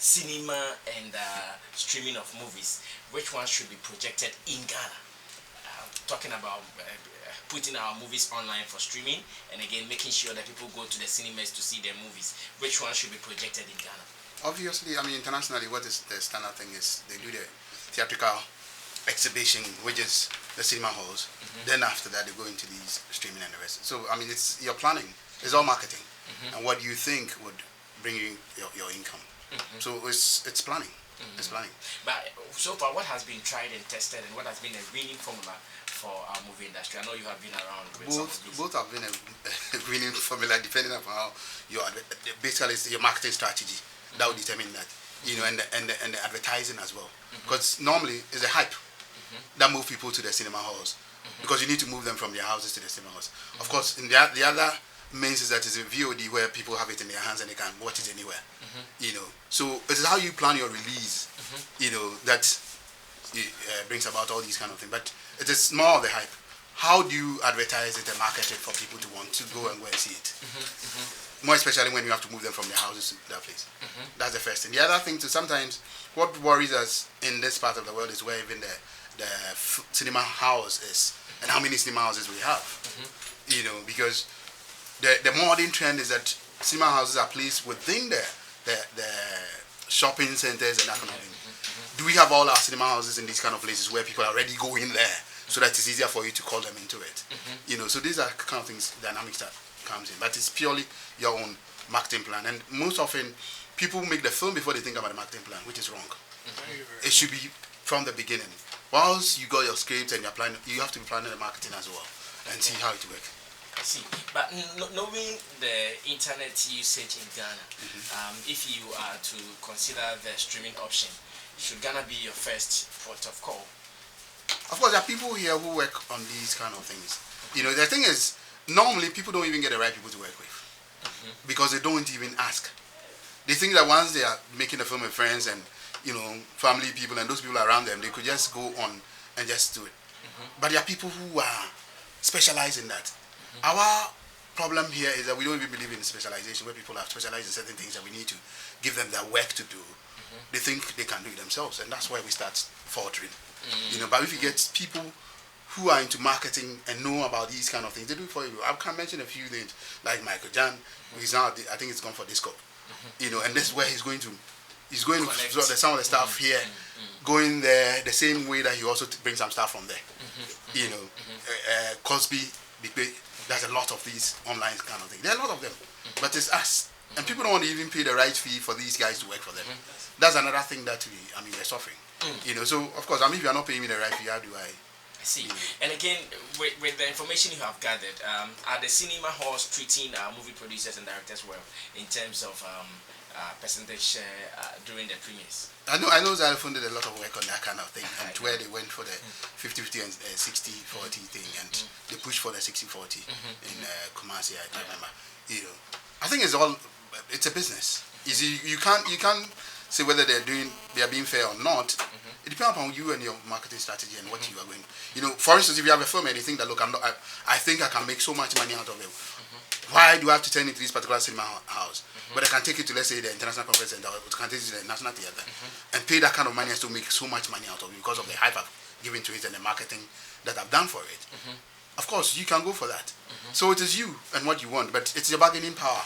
cinema and streaming of movies, which one should be projected in Ghana? Talking about putting our movies online for streaming, and again making sure that people go to the cinemas to see their movies. Which one should be projected in Ghana? Obviously, I mean, internationally, what is the standard thing is they do the theatrical exhibition, which is the cinema halls. Then after that, they go into these streaming and the rest. So, I mean, it's your planning. It's all marketing, and what you think would bring you your income. So it's planning. It's planning. But so far, what has been tried and tested, and what has been a winning formula for our movie industry? I know you have been around with both have been a winning formula, depending on how you are. Basically, it's your marketing strategy that will determine that, and the advertising as well. Because normally it's a hype that move people to the cinema halls, because you need to move them from their houses to the cinema halls. Of course, in the other means is that it's a VOD where people have it in their hands and they can watch it anywhere. So it is how you plan your release, that brings about all these kind of things. But it is more of the hype. How do you advertise it and market it for people to want to go and see it? More especially when you have to move them from their houses to that place. That's the first thing. The other thing too, sometimes what worries us in this part of the world is where even the cinema house is, and how many cinema houses we have. Because the modern trend is that cinema houses are placed within the shopping centers and that kind of thing. Do we have all our cinema houses in these kind of places where people are already going there, so that it's easier for you to call them into it? So these are kind of things, dynamics that comes in, but it's purely your own marketing plan. And most often, people make the film before they think about the marketing plan, which is wrong. It should be from the beginning. Once you got your script and you're planning, you have to be planning the marketing as well and see how it works. I see. But knowing the internet usage in Ghana, if you are to consider the streaming option, should Ghana be your first port of call? Of course, there are people here who work on these kind of things. The thing is, normally people don't even get the right people to work with, because they don't even ask. They think that once they are making a film with friends and family people and those people around them, they could just go on and just do it. But there are people who are specialized in that. Our problem here is that we don't even believe in specialization, where people are specialized in certain things and we need to give them their work to do. They think they can do it themselves, and that's where we start faltering. But if you get people who are into marketing and know about these kind of things, they do it for you. I can mention a few things, like Michael Jan, who is now, I think he's gone for Disco. And this is where he's going to some of the stuff here, going there the same way that he also brings some stuff from there. Cosby, there's a lot of these online kind of things. There are a lot of them, but it's us, and people don't want to even pay the right fee for these guys to work for them. That's another thing that we're suffering. So of course, if you are not paying me the right fee, how do I? I see. And again, with the information you have gathered, are the cinema halls treating movie producers and directors well in terms of percentage share during the premieres? I know Xylophone did a lot of work on that kind of thing, and where they went for the 50-50 and 60-40 thing, and they pushed for the 60-40 in Kumasi, I remember. I think it's a business. You can't say whether they are being fair or not. It depends upon you and your marketing strategy and what you are going. For instance, if you have a film and you think that, look, I think I can make so much money out of it. Why do I have to turn it to this particular cinema house? But I can take it to, let's say, the International Conference Center, or can take it to the National Theatre, and pay that kind of money and still make so much money out of it because of the hype I've given to it and the marketing that I've done for it. Of course, you can go for that. So it is you and what you want, but it's your bargaining power.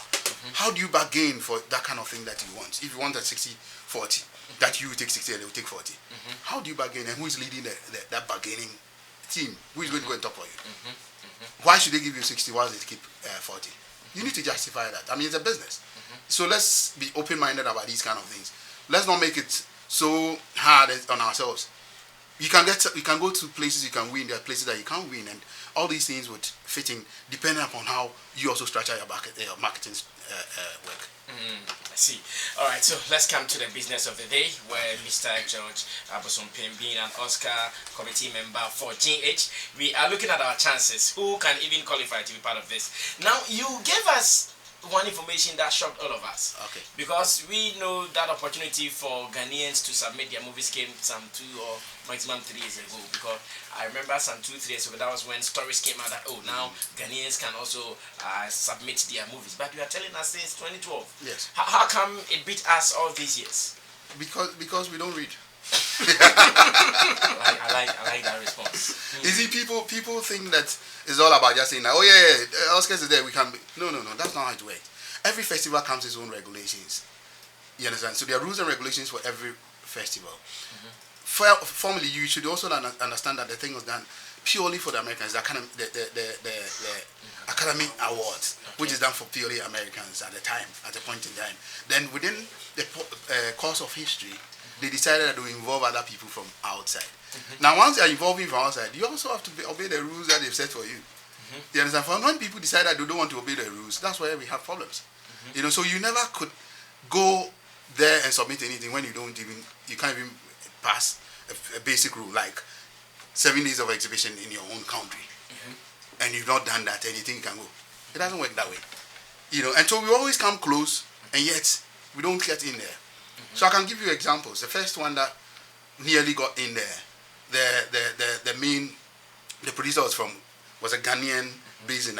How do you bargain for that kind of thing that you want? If you want a 60-40, that you take 60 and they will take 40. How do you bargain, and who is leading that bargaining team? Who is going to go and top for you? Why should they give you 60 while they keep 40? You need to justify that. It's a business. So let's be open-minded about these kind of things. Let's not make it so hard on ourselves. You can go to places you can win. There are places that you can't win, and all these things would fit in depending upon how you also structure your marketing work. I see. All right, so let's come to the business of the day, where Mr. George Bosompem, being an Oscar committee member for GH, we are looking at our chances. Who can even qualify to be part of this? Now, you gave us one information that shocked all of us. Okay. Because we know that opportunity for Ghanaians to submit their movies came some 2 or maximum 3 years ago. Because I remember some 2-3 years ago, that was when stories came out that, now Ghanaians can also submit their movies. But you are telling us since 2012. Yes. How come it beat us all these years? Because we don't read. I like that response. You see, people think that it's all about just saying, oh yeah, Oscars is there, we can be. No, that's not how it works. Every festival comes with its own regulations. You understand? So there are rules and regulations for every festival. Formally, you should also understand that the thing was done purely for the Americans. The Academy Awards, which is done for purely Americans at a point in time. Then within the course of history, they decided that they would involve other people from outside. Now, once they are involving from outside, you also have to obey the rules that they've set for you. You understand? For when people decide that they don't want to obey the rules, that's where we have problems. So you never could go there and submit anything when you can't even pass a basic rule like 7 days of exhibition in your own country, and you've not done that, and you think you can go. It doesn't work that way. And so we always come close, and yet we don't get in there. So I can give you examples. The first one that nearly got in there, the producer was a Ghanaian based in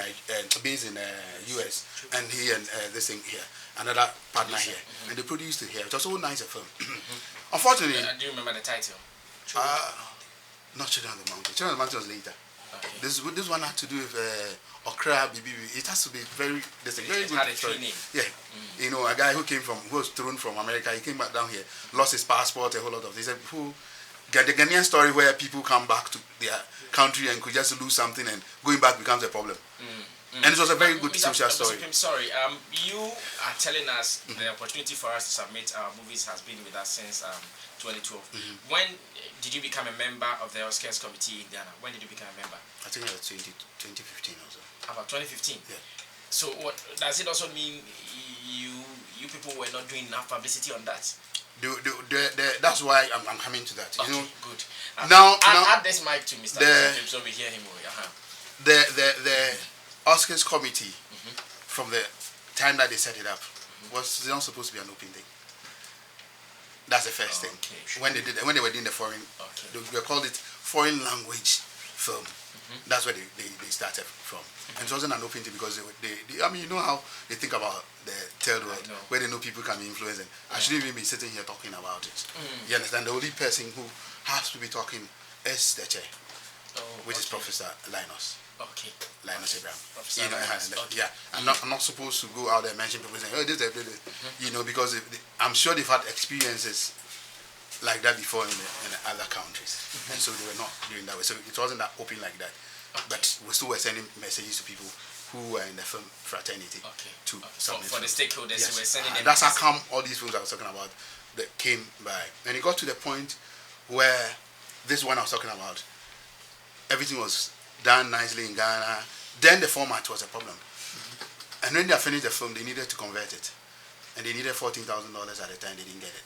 US, and he and this thing here, another partner here, and they produced it here. It was so nice a film. Unfortunately, do you remember the title? Not Children of the Mountain. Children of the Mountain was later. Okay. This one had to do with Okra, BB. It has to be very good story. Yeah. A guy who was thrown from America, he came back down here, lost his passport, a whole lot of this. The Ghanaian story where people come back to their country and could just lose something and going back becomes a problem. And it was a very good social story. I'm sorry. You are telling us the opportunity for us to submit our movies has been with us since 2012. When did you become a member of the Oscars committee in Ghana? When did you become a member? I think it was 2015 also. About 2015? Yeah. So what does it also mean you people were not doing enough publicity on that? That's why I'm coming to that. Okay, good. Now, add this mic to Mr. Bosompem so we hear him. The Oscars committee, from the time that they set it up, was not supposed to be an open thing. That's the first thing. When they were doing the foreign, they called it foreign language film. That's where they started from. And it wasn't an open thing because you know how they think about the third world, where they know people can be influenced. And I shouldn't even be sitting here talking about it. You understand? The only person who has to be talking is the chair, which is Professor Linus. Linus Abraham. Yeah. I'm not supposed to go out there and mention people saying, oh, this, because I'm sure they've had experiences like that before in the other countries, and so they were not doing that way. So it wasn't that open like that, but we still were sending messages to people who were in the film fraternity to submit for the stakeholders. Yes. Who were sending them. That's how come all these films I was talking about that came by, and it got to the point where this one I was talking about, everything was done nicely in Ghana. Then the format was a problem, and when they finished the film, they needed to convert it, and they needed $14,000 at the time. They didn't get it.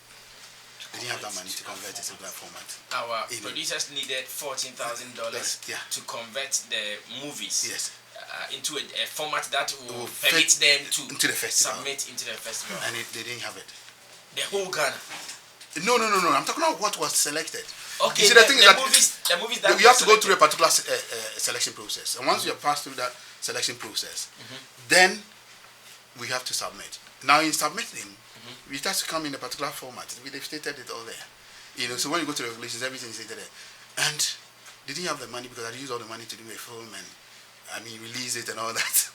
They didn't have that money to convert it into that format. Our producers needed $14,000 to convert the movies into a format that will permit them to submit into the festival. And they didn't have it. The whole Ghana? No. I'm talking about what was selected. Okay, you see, the movies that you have to go through a particular selection process. And once you have passed through that selection process, then we have to submit. Now in submitting, it has to come in a particular format. They've stated it all there. So when you go to the regulations, everything is stated there. And they didn't have the money because I used all the money to do a film and release it and all that.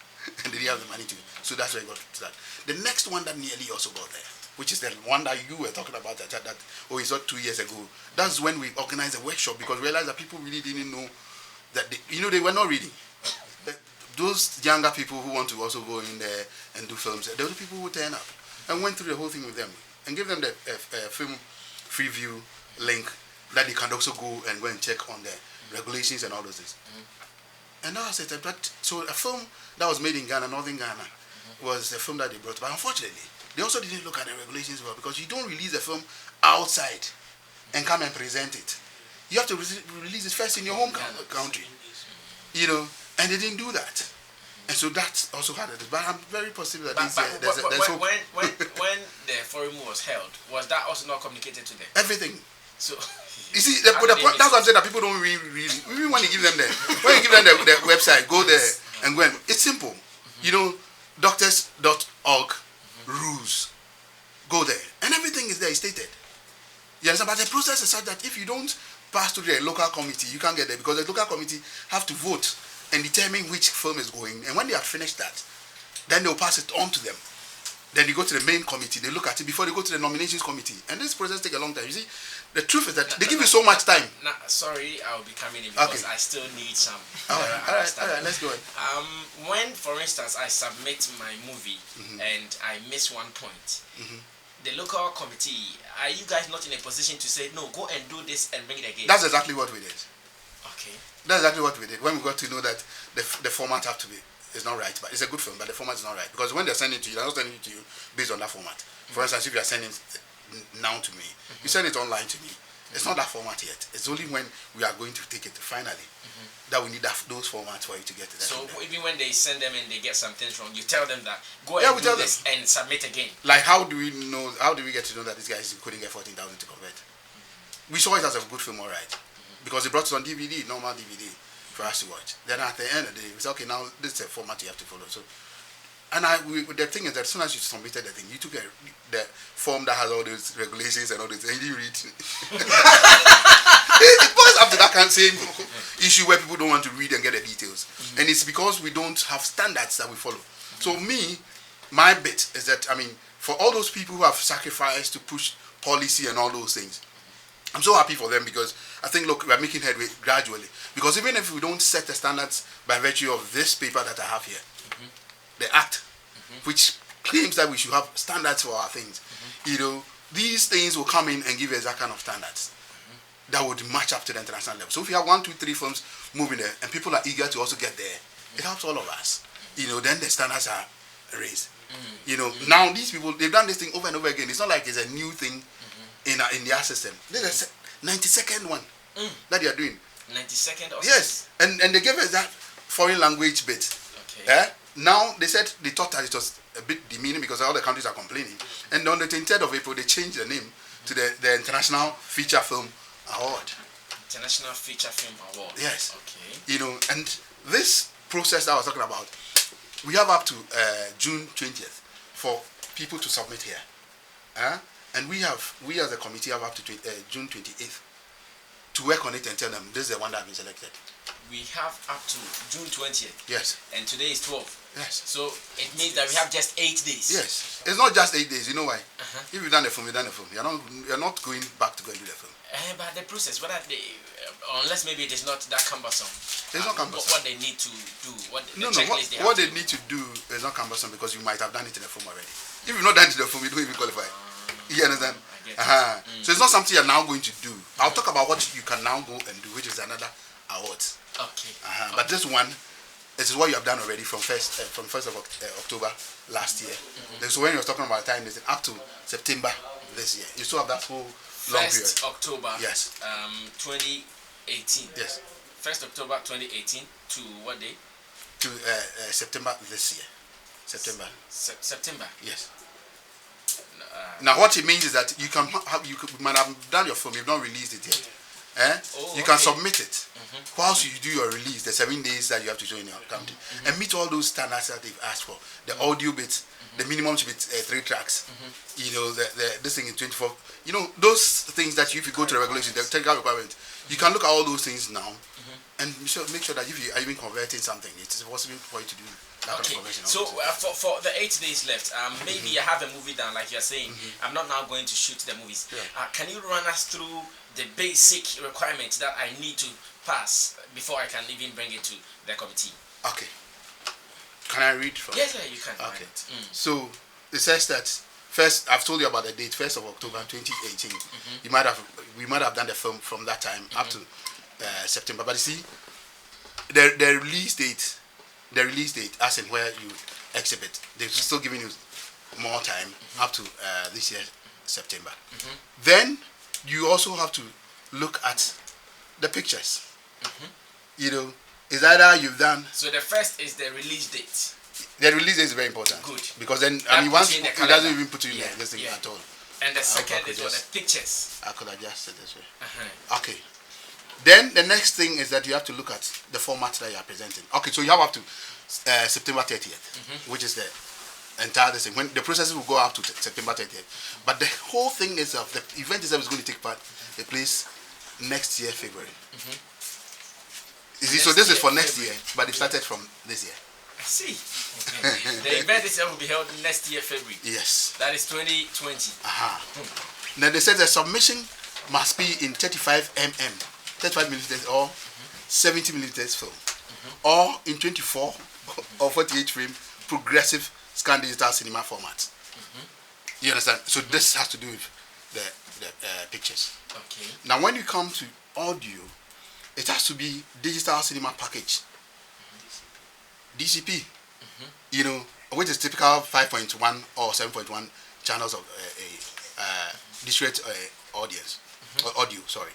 And they didn't have the money to. So that's where I got to that. The next one that nearly also got there, which is the one that you were talking about, it's not 2 years ago. That's when we organized a workshop because we realized that people really didn't know that, they were not reading. Those younger people who want to also go in there and do films, they were the people who turn up. And went through the whole thing with them and gave them the film preview link that they can also go and check on the regulations and all those things. And that was it. So a film that was made in Ghana, Northern Ghana, was a film that they brought. But unfortunately, they also didn't look at the regulations well because you don't release a film outside and come and present it. You have to release it first in your home country. And they didn't do that. And so that also had it. But I'm very positive that there's hope. When the forum was held, was that also not communicated to them? Everything. So you see, that's what I'm saying, that people don't really read. Even when you give them the website, go there and go. It's simple. Doctors.org rules. Go there, and everything is there stated. You understand? But the process is such that if you don't pass through the local committee, you can't get there because the local committee have to vote and determine which film is going. And when they have finished that, then they'll pass it on to them. Then you go to the main committee, they look at it before they go to the nominations committee. And this process takes a long time. You see, the truth is that they give you so much time. Sorry, I'll be coming in because I still need some. All right, let's go ahead. When, for instance, I submit my movie and I miss one point, the local committee, are you guys not in a position to say, no, go and do this and bring it again? That's exactly what we did. Okay. That's exactly what we did. When we got to know that the format have to be, it's not right, but it's a good film, but the format is not right. Because when they're sending it to you, they're not sending it to you based on that format. For instance, if you are sending it now to me, you send it online to me, it's not that format yet. It's only when we are going to take it finally that we need those formats for you to get it. So even when they send them and they get some things wrong, you tell them that go and do this and submit again. Like how do we get to know that this guy couldn't get 14,000 to convert? We saw it as a good film, all right, because they brought it on DVD, normal DVD for us to watch. Then at the end of the day, we said, okay, now this is a format you have to follow. So, and the thing is that as soon as you submitted the thing, you took the form that has all those regulations and all this, and you read it. It goes up to that kind of same issue where people don't want to read and get the details. And it's because we don't have standards that we follow. So my bit is that, I mean, for all those people who have sacrificed to push policy and all those things, I'm so happy for them because I think, look, we're making headway gradually. Because even if we don't set the standards by virtue of this paper that I have here, the Act, which claims that we should have standards for our things, you know, these things will come in and give us that kind of standards that would match up to the international level. So if you have 1, 2, 3 films moving there and people are eager to also get there, it helps all of us. You know, then the standards are raised. You know, now these people, they've done this thing over and over again. It's not like it's a new thing in their system. There's a 90-second one that they are doing. 90-second also? Yes, and they gave us that foreign language bit. Okay. Now they thought that it was a bit demeaning because all the countries are complaining. And on the 23rd of April, they changed the name to the International Feature Film Award. International Feature Film Award. Yes. Okay. You know, and this process that I was talking about, we have up to June 20th for people to submit here. And we as a committee have up to June 28th to work on it and tell them this is the one that has been selected. We have up to June 20th. Yes. And today is 12. Yes. So it means that we have just 8 days. Yes. It's not just 8 days. You know why? If you've done the film, you've done the film. You're not going back to go and do the film. But the process, unless maybe it is not that cumbersome. It's not cumbersome. What they need to do. What they need to do is not cumbersome because you might have done it in the film already. If you've not done it in the film, you don't even qualify. You understand? So it's not something you're now going to do. I'll talk about what you can now go and do, which is another award. Okay. But this one, this is what you have done already from 1st of October last year. So when you're talking about time, it's up to September this year. You still have that whole long period. 1st October. Yes. 2018. Yes. 1st October 2018 to what day? To September this year. September. September. Yes. Now what it means is that you might have done your film, you've not released it yet. You can submit it. Whilst you do your release, the 7 days that you have to show in your country, and meet all those standards that they've asked for. The audio bit, the minimum should be 3 tracks. You know, this thing is 24. You know, those things that if you go to the regulations, the technical requirements, you can look at all those things now and make sure that if you are even converting something, it's possible for you to do that kind of conversion. So for the 8 days left, maybe I have a movie down, like you're saying. I'm not now going to shoot the movies. Can you run us through the basic requirements that I need to pass before I can even bring it to the committee? Okay. Can I read from? Yes, you can. Okay. So it says that first, I've told you about the date, 1st of October 2018. We might have done the film from that time up to September. But you see, the release date, as in where you exhibit, they're still giving you more time up to this year September. Then you also have to look at the pictures. You know, it's either you've done. So the first is the release date. The release date is very important. Good. Because then, once it doesn't even put you in this thing at all. And the second is what, the pictures. I could adjust it this way. Okay. Then the next thing is that you have to look at the format that you are presenting. Okay, so you have up to September 30th, which is the entire thing. When the processes will go up to September 30th, but the whole thing is of the event itself is going to take place next year February. You see, so this is for next year, but it started from this year. I see. The event itself will be held next year February. Yes. That is 2020. Now they said the submission must be in 35 mm, 35 millimeters or 70 millimeters film, or in 24 or 48 frame progressive scan digital cinema format. You understand? So this has to do with the pictures. Okay. Now when you come to audio, it has to be digital cinema package, DCP. You know, which is typical 5.1 or 7.1 channels of a discrete audience or audio. Sorry.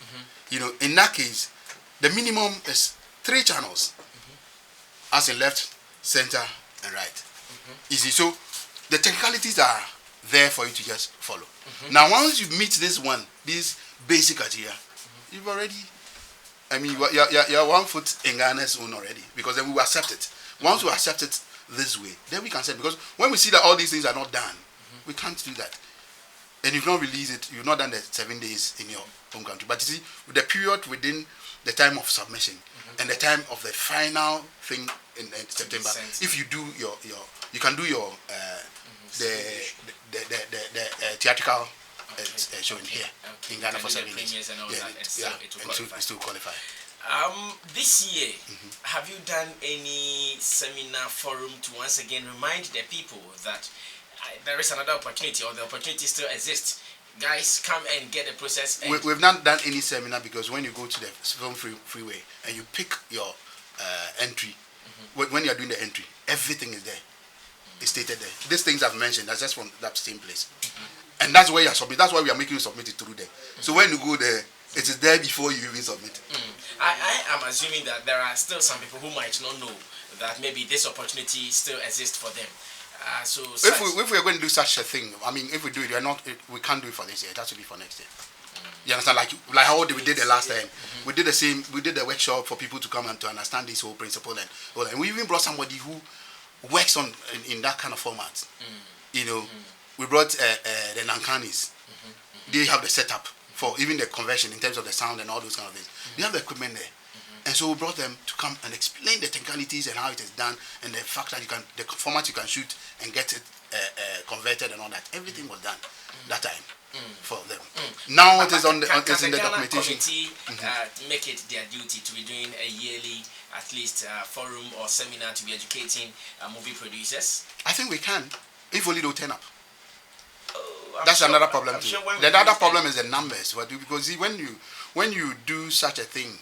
You know, in that case, the minimum is 3 channels, as in left, center, and right. Easy. So the technicalities are there for you to just follow. Now, once you meet this basic criteria, you've already, I mean, you're 1 foot in Ghana's zone already, because then we will accept it. Once we accept it this way, then we can say, because when we see that all these things are not done, we can't do that. And you've not released it, you've not done the 7 days in your home country. But you see, with the period within the time of submission and the time of the final thing in September, if you do you can do your the theatrical show in here in Ghana for 7 days. It still qualify. This year, have you done any seminar forum to once again remind the people that there is another opportunity, or the opportunity still exists? Guys, come and get the process. We've not done any seminar, because when you go to the film freeway and you pick your entry, when you are doing the entry, everything is there. It's stated there. These things I've mentioned, that's just from that same place. And that's where you are submitting. That's why we are making you submit it through there. So when you go there, it is there before you even submit. I am assuming that there are still some people who might not know that maybe this opportunity still exists for them. So if we are going to do such a thing, I mean, if we do it, we can't do it for this year. It has to be for next year. You understand? Like how we did the last time. We did the same. We did the workshop for people to come and to understand this whole principle, and we even brought somebody who works in that kind of format. You know, we brought the Nankanis. They have the setup for even the conversion in terms of the sound and all those kind of things. They have the equipment there. And so we brought them to come and explain the technicalities and how it is done, and the fact that the format you can shoot and get it converted and all that. Everything was done that time for them. Now it is it's in the documentation. Make it their duty to be doing a yearly, at least, forum or seminar to be educating movie producers? I think we can, if only they'll turn up. That's another problem too. Sure the other problem is the numbers. Because see, when you do such a thing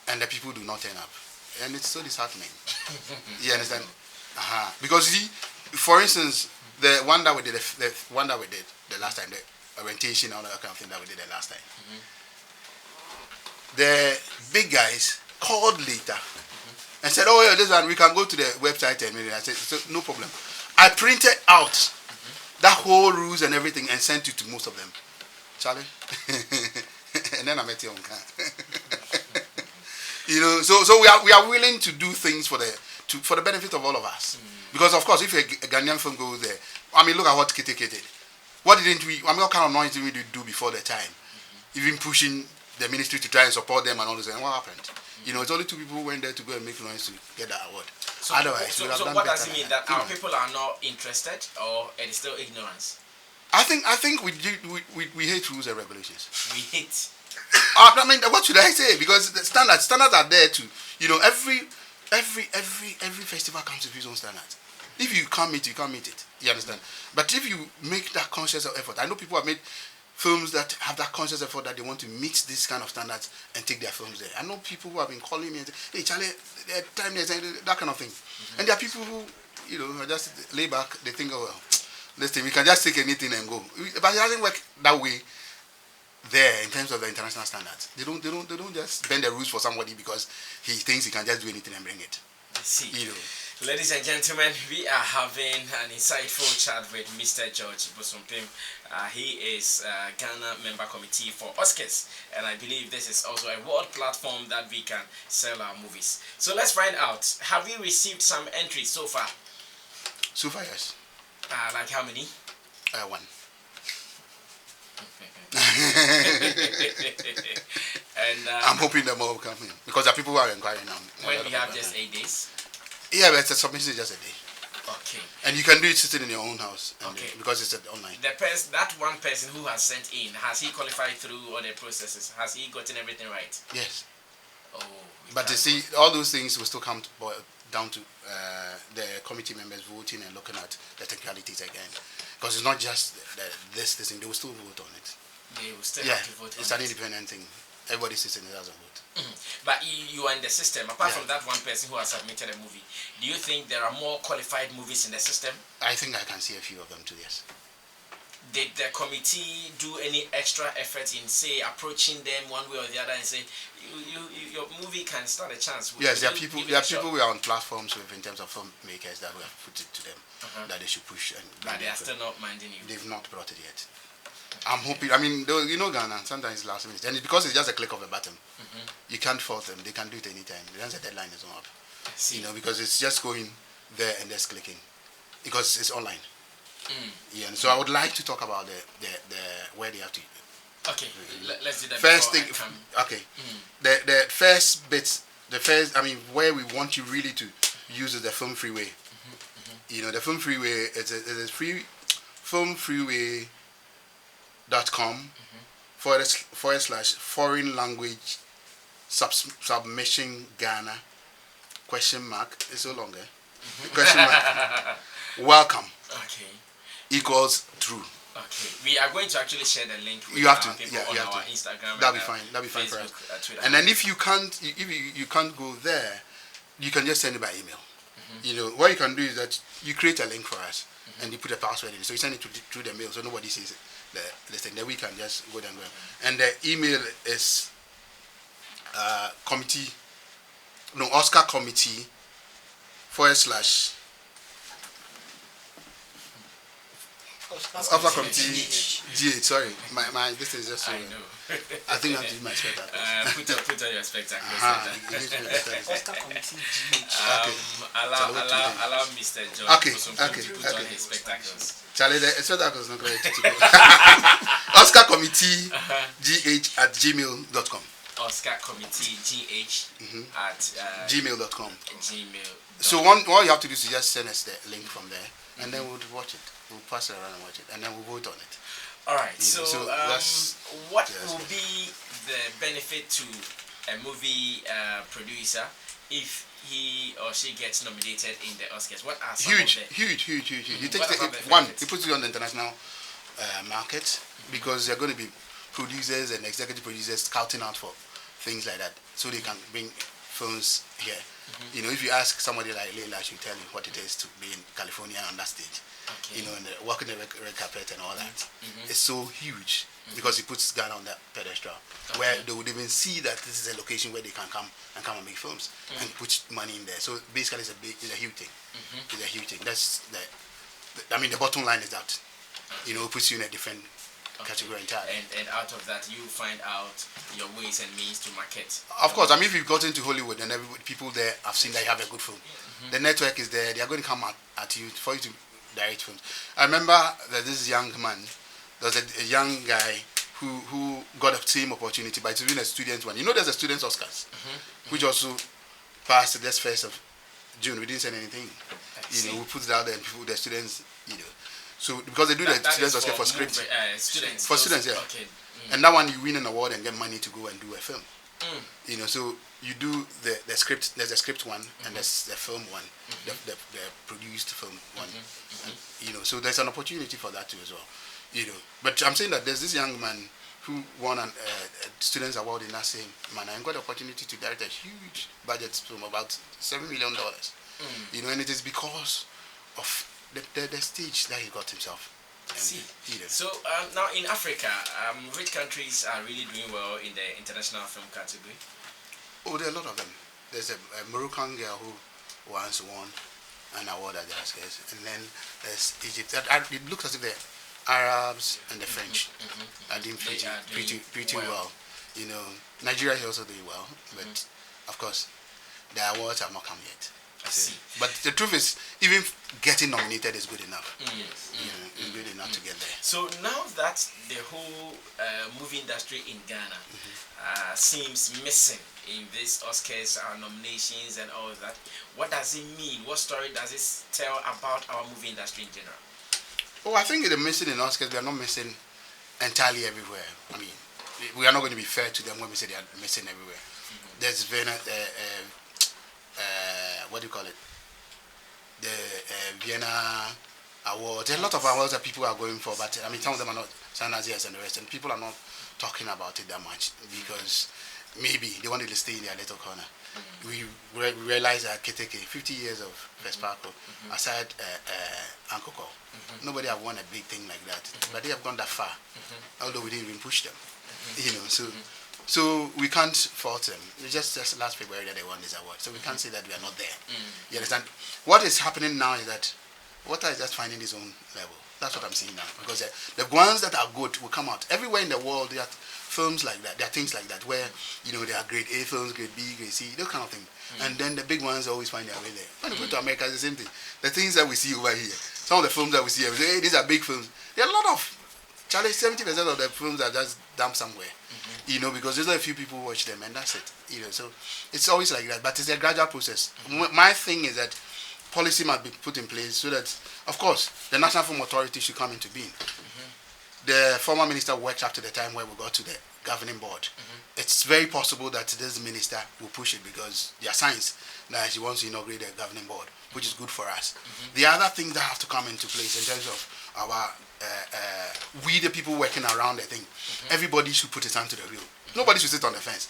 and the people do not turn up, and it's so disheartening. You understand? Because see, for instance, the one that we did the last time, the orientation and all that kind of thing that we did the last time, the big guys called later and said, "Oh yeah, this one we can go to the website and I said, so, no problem." I printed out that whole rules and everything and sent it to most of them. Charlie. And then I met you on car. You know, so we are willing to do things for the benefit of all of us. Because of course, if a Ghanaian film goes there, I mean, look at what Kete did. What didn't we? I mean, what kind of noise did we do before the time? Even pushing the ministry to try and support them and all this. And what happened? You know, it's only 2 people who went there to go and make noise to get that award. So, otherwise, so what does it mean? That our people are not interested, or it is still ignorance? I think we hate rules and regulations. We hate. I mean, what should I say? Because the standards are there too. You know, every festival comes with its own standards. If you can't meet it, you can't meet it. You understand? But if you make that conscious effort, I know people have made films that have that conscious effort that they want to meet this kind of standards and take their films there. I know people who have been calling me and say, "Hey Charlie, time there's that kind of thing." And there are people who, you know, just lay back. They think, "Oh well, this thing we can just take anything and go." But it doesn't work that way. There, in terms of the international standards, they don't just bend the rules for somebody because he thinks he can just do anything and bring it. I see. You know. Ladies and gentlemen, we are having an insightful chat with Mr. George Bosompem. He is Ghana Member Committee for Oscars, and I believe this is also a world platform that we can sell our movies. So let's find out, have you received some entries so far? So far, yes. Like how many? One. And I'm hoping that more will come in because there are people who are inquiring now. when we have just 8 days. Yeah, but the submission is just a day. Okay. And you can do it sitting in your own house. Okay. Because it's online. That one person who has sent in, has he qualified through all the processes? Has he gotten everything right? Yes. Oh. But you see, all those things will still come down to the committee members voting and looking at the technicalities again. Because it's not just this thing, they will still vote on it. They will still have to vote on it. It's an independent thing. Everybody sits in the house and vote. But you are in the system. Apart from that one person who has submitted a movie, do you think there are more qualified movies in the system? I think I can see a few of them too, yes. Did the committee do any extra effort in, say, approaching them one way or the other and say, your movie can stand a chance? Yes, there are people who are on platforms with in terms of filmmakers that we have put it to them that they should push. But they are still not minding you. They've not brought it yet. I'm hoping. I mean, you know, Ghana sometimes it's last minute, and it's because it's just a click of a button. You can't fault them. They can do it anytime. Once the deadline is up, you know, because it's just going there and just clicking, because it's online. Yeah. So I would like to talk about the where they have to. Okay, let's do that. First thing. Okay. The first bit. I mean, where we want you really to use is the film freeway. You know, the film freeway is a free film freeway. .com / foreign language submission Ghana ? It's so longer. Welcome. Okay. Equals true. Okay. We are going to actually share the link with you have to. people on our Instagram. That'll be fine. That'll be fine for us. Twitter. And then if you can't go there, you can just send it by email. You know what you can do is that you create a link for us and you put a password in. So you send it through the mail so nobody sees it. The thing, then we can just go down there. And the email is Oscar Committee / Oscar Committee GH. Sorry, my this is just so. I know. I think I have to use my spectacles. Put on your spectacles. Oscar Committee GH. Allow Mr. John Okay. to put on his spectacles. Charlie, the spectacles not going to Oscar Committee GH at gmail.com. Oscar Committee GH at gmail.com. Gmail. So all you have to do is just send us the link from there, and then we'll watch it. We'll pass it around and watch it, and then we'll vote on it. All right. So what yes, will be the benefit to a movie producer if he or she gets nominated in the Oscars? What are some huge. of the You take what about the one. benefits? It puts you on the international market because they're going to be producers and executive producers scouting out for things like that, so they can bring films here. You know, if you ask somebody like Leila, she'll tell you what it is to be in California on that stage. Okay. You know, and walking the red carpet and all that. It's so huge because it puts Ghana on that pedestal where they would even see that this is a location where they can come and make films and put money in there. So basically, it's a huge thing. It's a huge thing. That's the bottom line is that, you know, it puts you in a different category entirely. And out of that, you find out your ways and means to market. Of course, I mean, if you've gotten to Hollywood and people there have seen that you have a good film, the network is there. They are going to come at you for you to direct films. I remember that this young man, there was a young guy who got the same opportunity, but it's been a student one. You know, there's a students Oscars, which also passed this 1st of June. We didn't send anything. You know, we put it out there, and the students, you know. So because they do the students Oscar for script, students, yeah. Okay. And that one you win an award and get money to go and do a film. You know, so you do the script. There's a script one and there's the film one, the produced film one. And, you know, so there's an opportunity for that too as well. You know, but I'm saying that there's this young man who won a students award in that same manner and got the opportunity to direct a huge budget film, about $7 million. You know, and it is because of the stage that he got himself. See. You know. So now in Africa, which countries are really doing well in the international film category? Oh, there are a lot of them. There's a Moroccan girl who once won an award at the Oscars, and then there's Egypt. It looks as if the Arabs and the French are doing pretty well. You know, Nigeria is also doing well, but of course, the awards have not come yet. I see. But the truth is, even getting nominated is good enough. It's good enough to get there. So now that the whole movie industry in Ghana seems missing in these Oscars, nominations, and all that, what does it mean? What story does it tell about our movie industry in general? Oh, I think they're missing in Oscars. They are not missing entirely everywhere. I mean, we are not going to be fair to them when we say they are missing everywhere. There's been what do you call it? The Vienna Awards. There are a lot of awards that people are going for, but I mean, some of them are not San-Azias and the rest, and people are not talking about it that much because maybe they wanted to stay in their little corner. We realize that Keteke, 50 years of Vespaco, aside Uncle Call, nobody have won a big thing like that, but they have gone that far, although we didn't even push them. You know, so we can't fault them. It's just last February that they won this award, so we can't say that we are not there. You understand? What is happening now is that water is just finding its own level. That's what I'm seeing now, because the ones that are good will come out. Everywhere in the world, there are films like that. There are things like that where, you know, there are grade A films, grade B, grade C, those kind of thing. And then the big ones always find their way there. When you go to America, it's the same thing. The things that we see over here, some of the films that we see, we say, hey, these are big films. There are a lot of, Charlie, 70% of the films are just dumped somewhere. You know, because there's a few people watch them, and that's it. You know, so it's always like that. But it's a gradual process. My thing is that policy must be put in place so that, of course, the National Film Authority should come into being. The former minister worked up to the time where we got to the governing board. It's very possible that this minister will push it because there are signs that she wants to inaugurate the governing board, which is good for us. The other things that have to come into place in terms of our we the people working around the thing, everybody should put his hand to the wheel. Nobody should sit on the fence.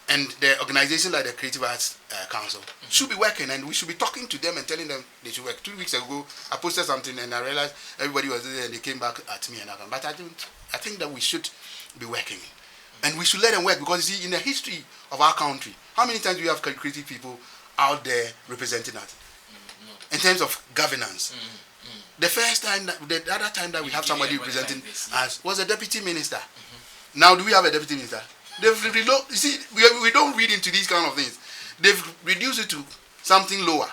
And the organization like the Creative Arts Council should be working, and we should be talking to them and telling them they should work. 2 weeks ago, I posted something and I realized everybody was there and they came back at me and I but I think that we should be working. And we should let them work because you see, in the history of our country, how many times do we have creative people out there representing us? In terms of governance. The first time, the other time that we have somebody representing us was a deputy minister. Now, do we have a deputy minister? You see, we don't read into these kind of things. They've reduced it to something lower.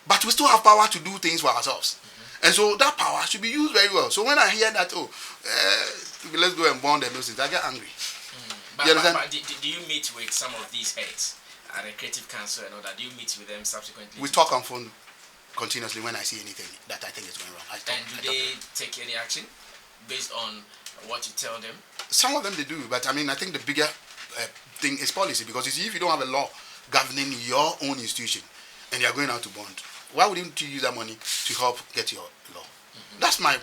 But we still have power to do things for ourselves. And so that power should be used very well. So when I hear that, let's go and bond and those things, I get angry. But do you meet with some of these heads at the Creative Council and all that? Do you meet with them subsequently? We talk on phone continuously when I see anything that I think is going wrong. And do they take any action based on what you tell them? Some of them they do, but I mean, I think the bigger thing is policy, because you see, if you don't have a law governing your own institution and you are going out to bond, why wouldn't you use that money to help get your law? That's my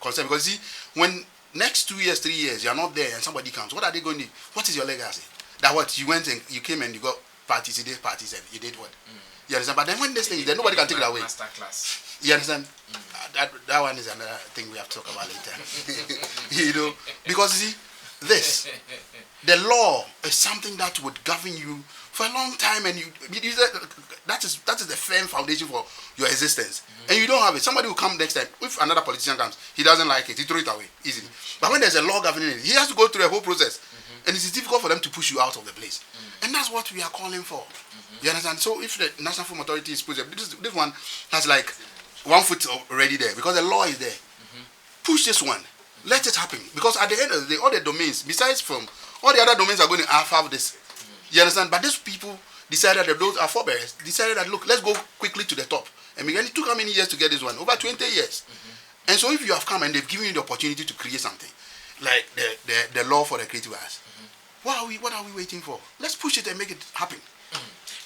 concern, because see, when next 2 years, 3 years, you are not there and somebody comes, what are they going to do? What is your legacy? That what, you went and you came and you got parties, you did parties, and you did what? You understand? But then when this thing is there, nobody can take it away. Master class. You understand? That one is another thing we have to talk about later. You know, because you see, the law is something that would govern you for a long time, and that is the firm foundation for your existence. And you don't have it. Somebody will come next time. If another politician comes, he doesn't like it, he throw it away easily. But when there's a law governing it, he has to go through a whole process, and it is difficult for them to push you out of the place. And that's what we are calling for. You understand? So if the National Film Authority is pushed, this one has like 1 foot already there because the law is there. Push this one. Let it happen. Because at the end of the day, all the domains, besides from all the other domains are going to have this. You understand? But these people decided that those are forebears, decided that look, let's go quickly to the top. And it took how many years to get this one? Over 20 years. And so if you have come and they've given you the opportunity to create something, like the law for the creative arts, what are we waiting for? Let's push it and make it happen.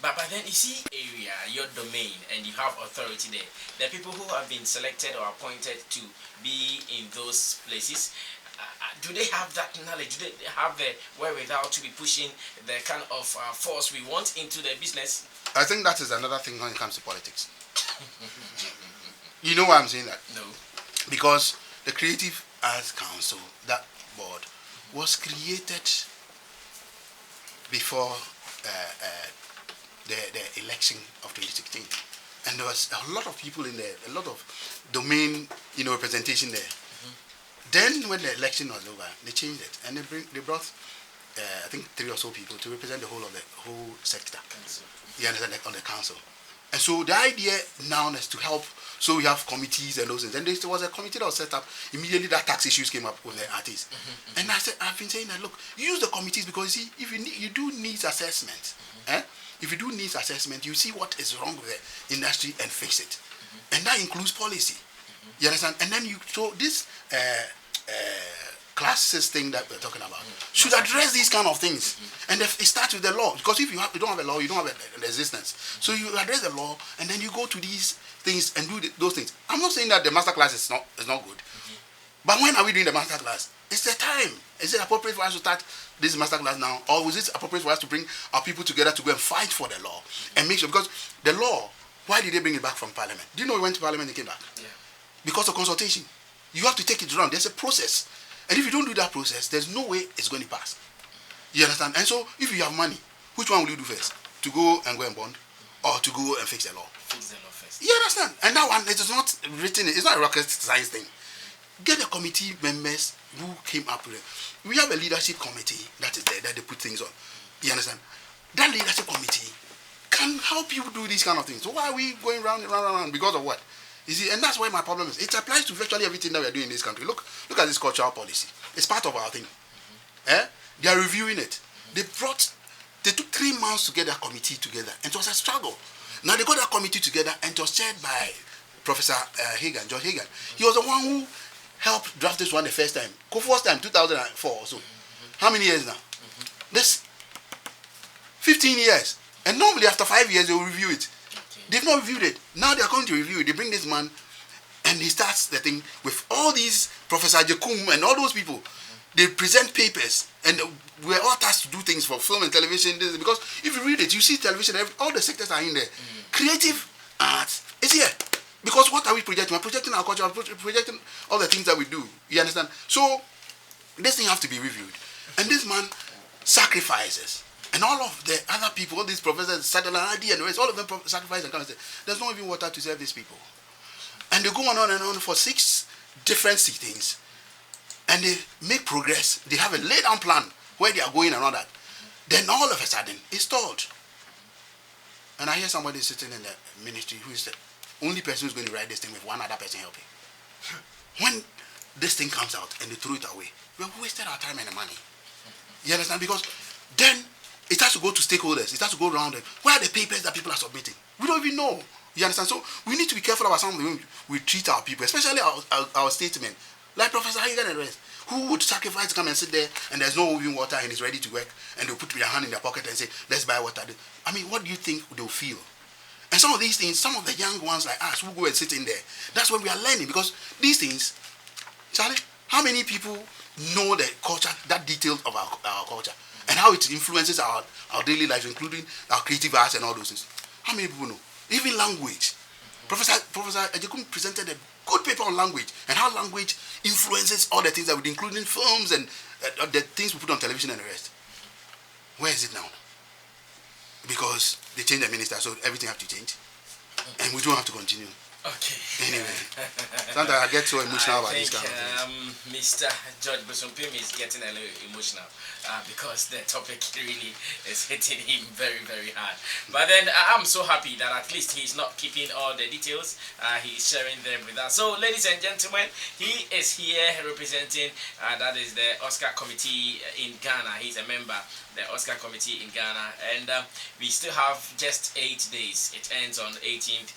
But then you see area, your domain, and you have authority there. The people who have been selected or appointed to be in those places, do they have that knowledge? Do they have the wherewithal to be pushing the kind of force we want into the business? I think that is another thing when it comes to politics. You know why I'm saying that? No. Because the Creative Arts Council, that board, was created before the election of 2016, and there was a lot of people in there, a lot of domain, representation there. Then when the election was over, they changed it, and they brought I think 3 or so people to represent the whole sector. You understand, on the council. And so the idea now is to help. So we have committees and those things. And there was a committee that was set up immediately that tax issues came up with the artists. And I said, I've been saying that, look, use the committees because you see, if you do needs assessment, if you do needs assessment, you see what is wrong with the industry and fix it. And that includes policy. You understand? And then so this classes thing that we're talking about should address these kind of things. And it starts with the law, because if you don't have a law, you don't have an existence. So you address the law, and then you go to these things and do those things. I'm not saying that the master class is not good, but when are we doing the master class? It's the time. Is it appropriate for us to start this master class now, or is it appropriate for us to bring our people together to go and fight for the law and make sure? Because the law, why did they bring it back from Parliament? Do you know it went to Parliament and came back? Yeah. Because of consultation. You have to take it around. There's a process. And if you don't do that process, there's no way it's going to pass. You understand? And so, if you have money, which one will you do first? To go and bond, or to go and fix the law? Fix the law first. You understand? And that one, it is not written, it's not a rocket science thing. Get the committee members who came up with it. We have a leadership committee that is there, that they put things on. You understand? That leadership committee can help you do these kind of things. So why are we going round and round and round? Because of what? You see, and that's why my problem is. It applies to virtually everything that we are doing in this country. Look at this cultural policy. It's part of our thing. They are reviewing it. They took 3 months to get that committee together, and it was a struggle. Now they got that committee together, and it was chaired by Professor George Hagan. He was the one who helped draft this one the first time. First time, 2004 or so. How many years now? This 15 years. And normally after 5 years, they will review it. They've not reviewed it. Now they are going to review it. They bring this man, and he starts the thing with all these Professor Jekum and all those people. They present papers, and we're all tasked to do things for film and television. Because if you read it, you see television, all the sectors are in there. Creative arts is here. Because what are we projecting? We're projecting our culture, we're projecting all the things that we do. You understand? So, this thing has to be reviewed. And this man sacrifices. And all of the other people, all these professors, Satellite ID and the rest, all of them sacrifice and come and say, there's not even water to serve these people. And they go on and on for 6 different sittings. And they make progress. They have a laid down plan where they are going and all that. Then all of a sudden, it's stalled. And I hear somebody sitting in the ministry who is the only person who's going to write this thing with one other person helping. When this thing comes out and they throw it away, we have wasted our time and the money. You understand? Because then it has to go to stakeholders. It has to go around them. Where are the papers that people are submitting? We don't even know. You understand? So we need to be careful about some of the way we treat our people, especially our statesmen, like Professor Hagan and the rest, who would sacrifice to come and sit there and there's no moving water and it's ready to work, and they'll put their hand in their pocket and say, let's buy water. I mean, what do you think they'll feel? And some of these things, some of the young ones like us who go and sit in there, that's when we are learning, because these things, Charlie, how many people know the culture, that detail of our culture, and how it influences our daily life, including our creative arts and all those things? How many people know? Even language. Professor Ejekum presented a good paper on language and how language influences all the things that we do, including films and the things we put on television and the rest. Where is it now? Because they changed the minister, so everything has to change. And we don't have to continue. Okay. Anyway, sometimes I get so emotional about this kind of Mr. things. George Bosompem is getting a little emotional because the topic really is hitting him very, very hard. But then I'm so happy that at least he's not keeping all the details. He's sharing them with us. So, ladies and gentlemen, he is here representing, that is the Oscar Committee in Ghana. He's a member the Oscar Committee in Ghana. And we still have just 8 days. It ends on 20th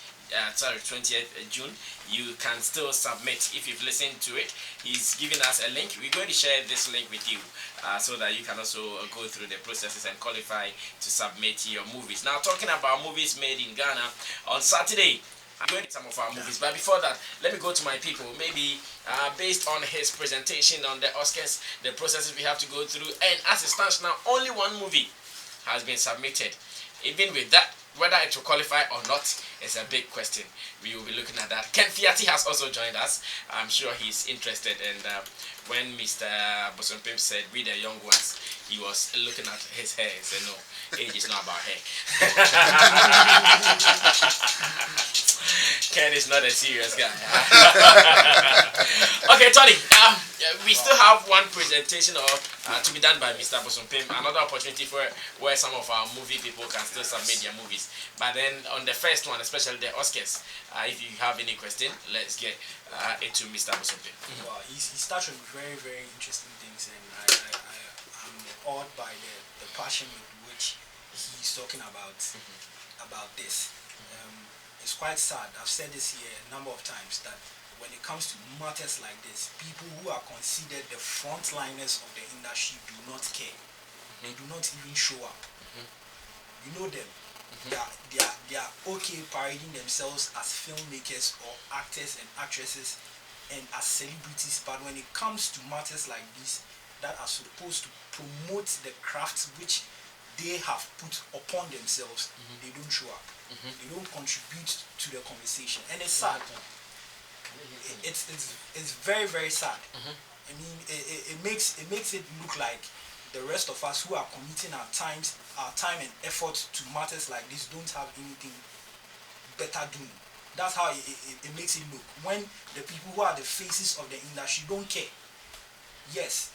June. You can still submit if you've listened to it. He's giving us a link. We're going to share this link with you so that you can also go through the processes and qualify to submit your movies. Now, talking about movies made in Ghana, on Saturday I'm going to some of our movies, but before that, let me go to my people. Maybe based on his presentation on the Oscars, the processes we have to go through, and as it stands now, only one movie has been submitted. Even with that, whether it will qualify or not is a big question. We will be looking at that. Ken Fiati has also joined us. I'm sure he's interested. And when Mr. Bosompem said, we the young ones, he was looking at his hair and said, no, age is not about hair. Ken is not a serious guy. Okay, Tony, We still have one presentation to be done by Mr. Bosompem. Another opportunity where some of our movie people can still submit their movies. But then on the first one, especially the Oscars, if you have any question, let's get it to Mr. Bosompem. Well, he's touched on very, very interesting things, and I'm awed by the passion with which he's talking about this. It's quite sad. I've said this here a number of times that when it comes to matters like this, people who are considered the frontliners of the industry do not care. They do not even show up. You know them. They are okay parading themselves as filmmakers or actors and actresses and as celebrities, but when it comes to matters like this that are supposed to promote the crafts which they have put upon themselves, they don't show up. They don't contribute to the conversation, and it's sad. It's very, very sad. I mean, it makes it look like the rest of us who are committing our time and effort to matters like this don't have anything better doing. That's how it makes it look when the people who are the faces of the industry don't care. Yes.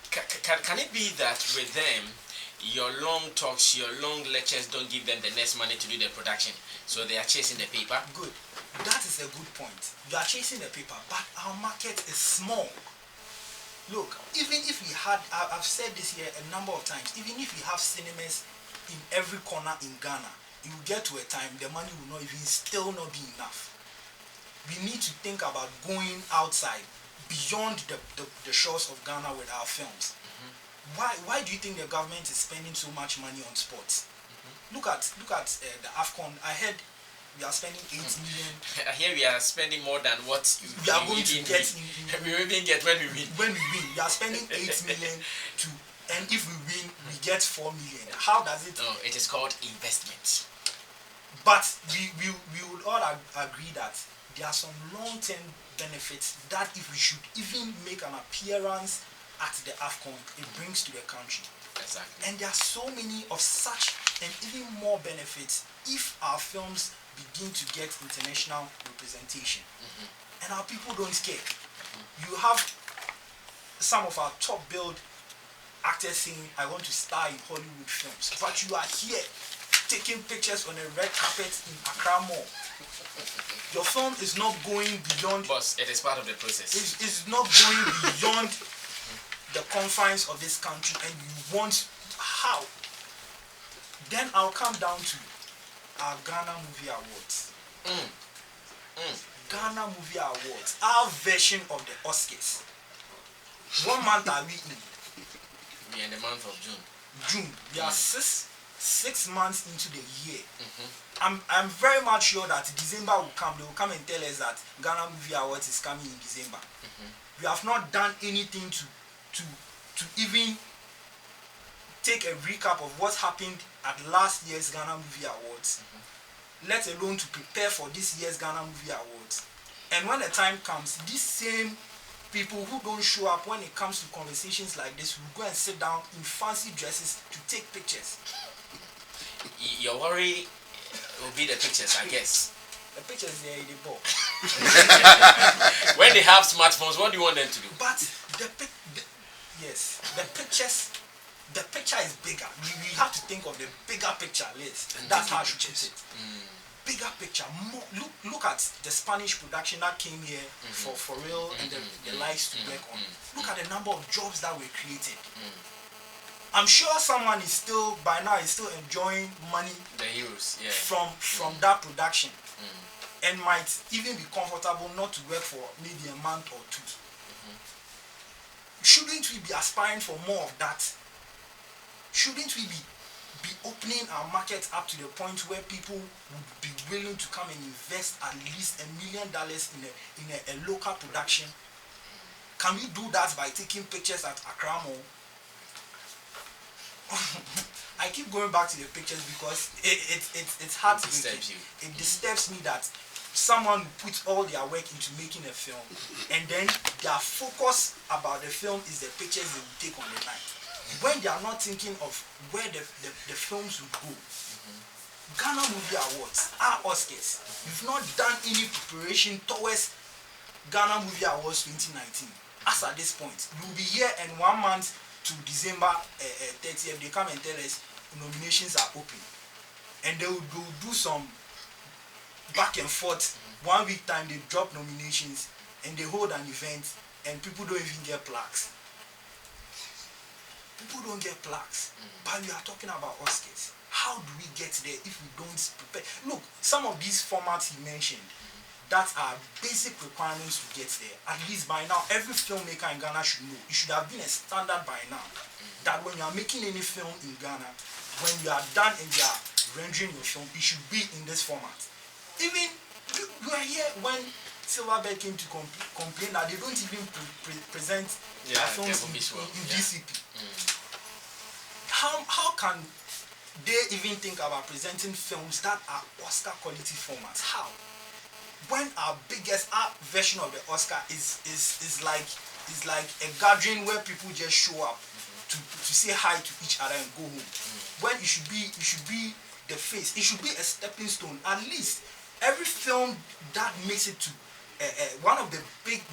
Can it be that with them, your long talks, your long lectures don't give them the next money to do the production, so they are chasing the paper? Good. That is a good point. You are chasing the paper, but our market is small. Look, even if we had, I've said this here a number of times, even if we have cinemas in every corner in Ghana, it will get to a time the money will still not be enough. We need to think about going outside, beyond the shores of Ghana with our films. Why do you think the government is spending so much money on sports? Look at the AFCON. I heard we are spending 8 million. Here we are spending more than what we are going to get. We even get when we win. When we win, we are spending 8 million and if we win, we get 4 million. How does it? No, it is called investment. But we would all agree that there are some long-term benefits that if we should even make an appearance at the AFCON, it brings to the country. Exactly. And there are so many of such and even more benefits if our films begin to get international representation. And our people don't care. You have some of our top billed actors saying, I want to star in Hollywood films, but you are here taking pictures on a red carpet in Accra Mall. Your film is not going beyond. Boss, it is part of the process. It's not going beyond the confines of this country, and you want how? Then I'll come down to our Ghana Movie Awards. Ghana Movie Awards, our version of the Oscars. What month are we in? We are in the month of June. June. We are six months into the year. I'm very much sure that December will come. They will come and tell us that Ghana Movie Awards is coming in December. We have not done anything to even take a recap of what happened at last year's Ghana Movie Awards, let alone to prepare for this year's Ghana Movie Awards. And when the time comes, these same people who don't show up when it comes to conversations like this will go and sit down in fancy dresses to take pictures. Your worry will be the pictures, I guess. The pictures there in the ball. When they have smartphones, what do you want them to do? But the picture is bigger. We have to think of the bigger picture list. That's how I should put it. Bigger picture. More, look at the Spanish production that came here for real and the lives to work on. Look at the number of jobs that were created. I'm sure someone is still enjoying money. The heroes, yeah. From that production. And might even be comfortable not to work for maybe a month or two. Shouldn't we be aspiring for more of that? Shouldn't we be opening our market up to the point where people would be willing to come and invest at least $1 million in a local production? Can we do that by taking pictures at Accra Mall? I keep going back to the pictures because it's hard to disturbs you. It disturbs me that someone puts all their work into making a film and then their focus about the film is the pictures they will take on the night. When they are not thinking of where the films will go. Ghana Movie Awards, our Oscars, we've not done any preparation towards Ghana Movie Awards 2019. as at this point, we'll be here and 1 month to December 30th, they come and tell us nominations are open. And they will do some back and forth. 1 week time, they drop nominations and they hold an event and people don't even get plaques. People don't get plaques. But we are talking about Oscars. How do we get there if we don't prepare? Look, some of these formats he mentioned, that are basic requirements to get there. At least by now, every filmmaker in Ghana should know. It should have been a standard by now that when you are making any film in Ghana, when you are done and you are rendering your film, it should be in this format. Even you are here when Silverbird came to complain that they don't even present their films in DCP. How can they even think about presenting films that are Oscar quality formats? How? When our version of the Oscar is like a gathering where people just show up to say hi to each other and go home. When it should be the face. It should be a stepping stone. At least every film that makes it to one of the big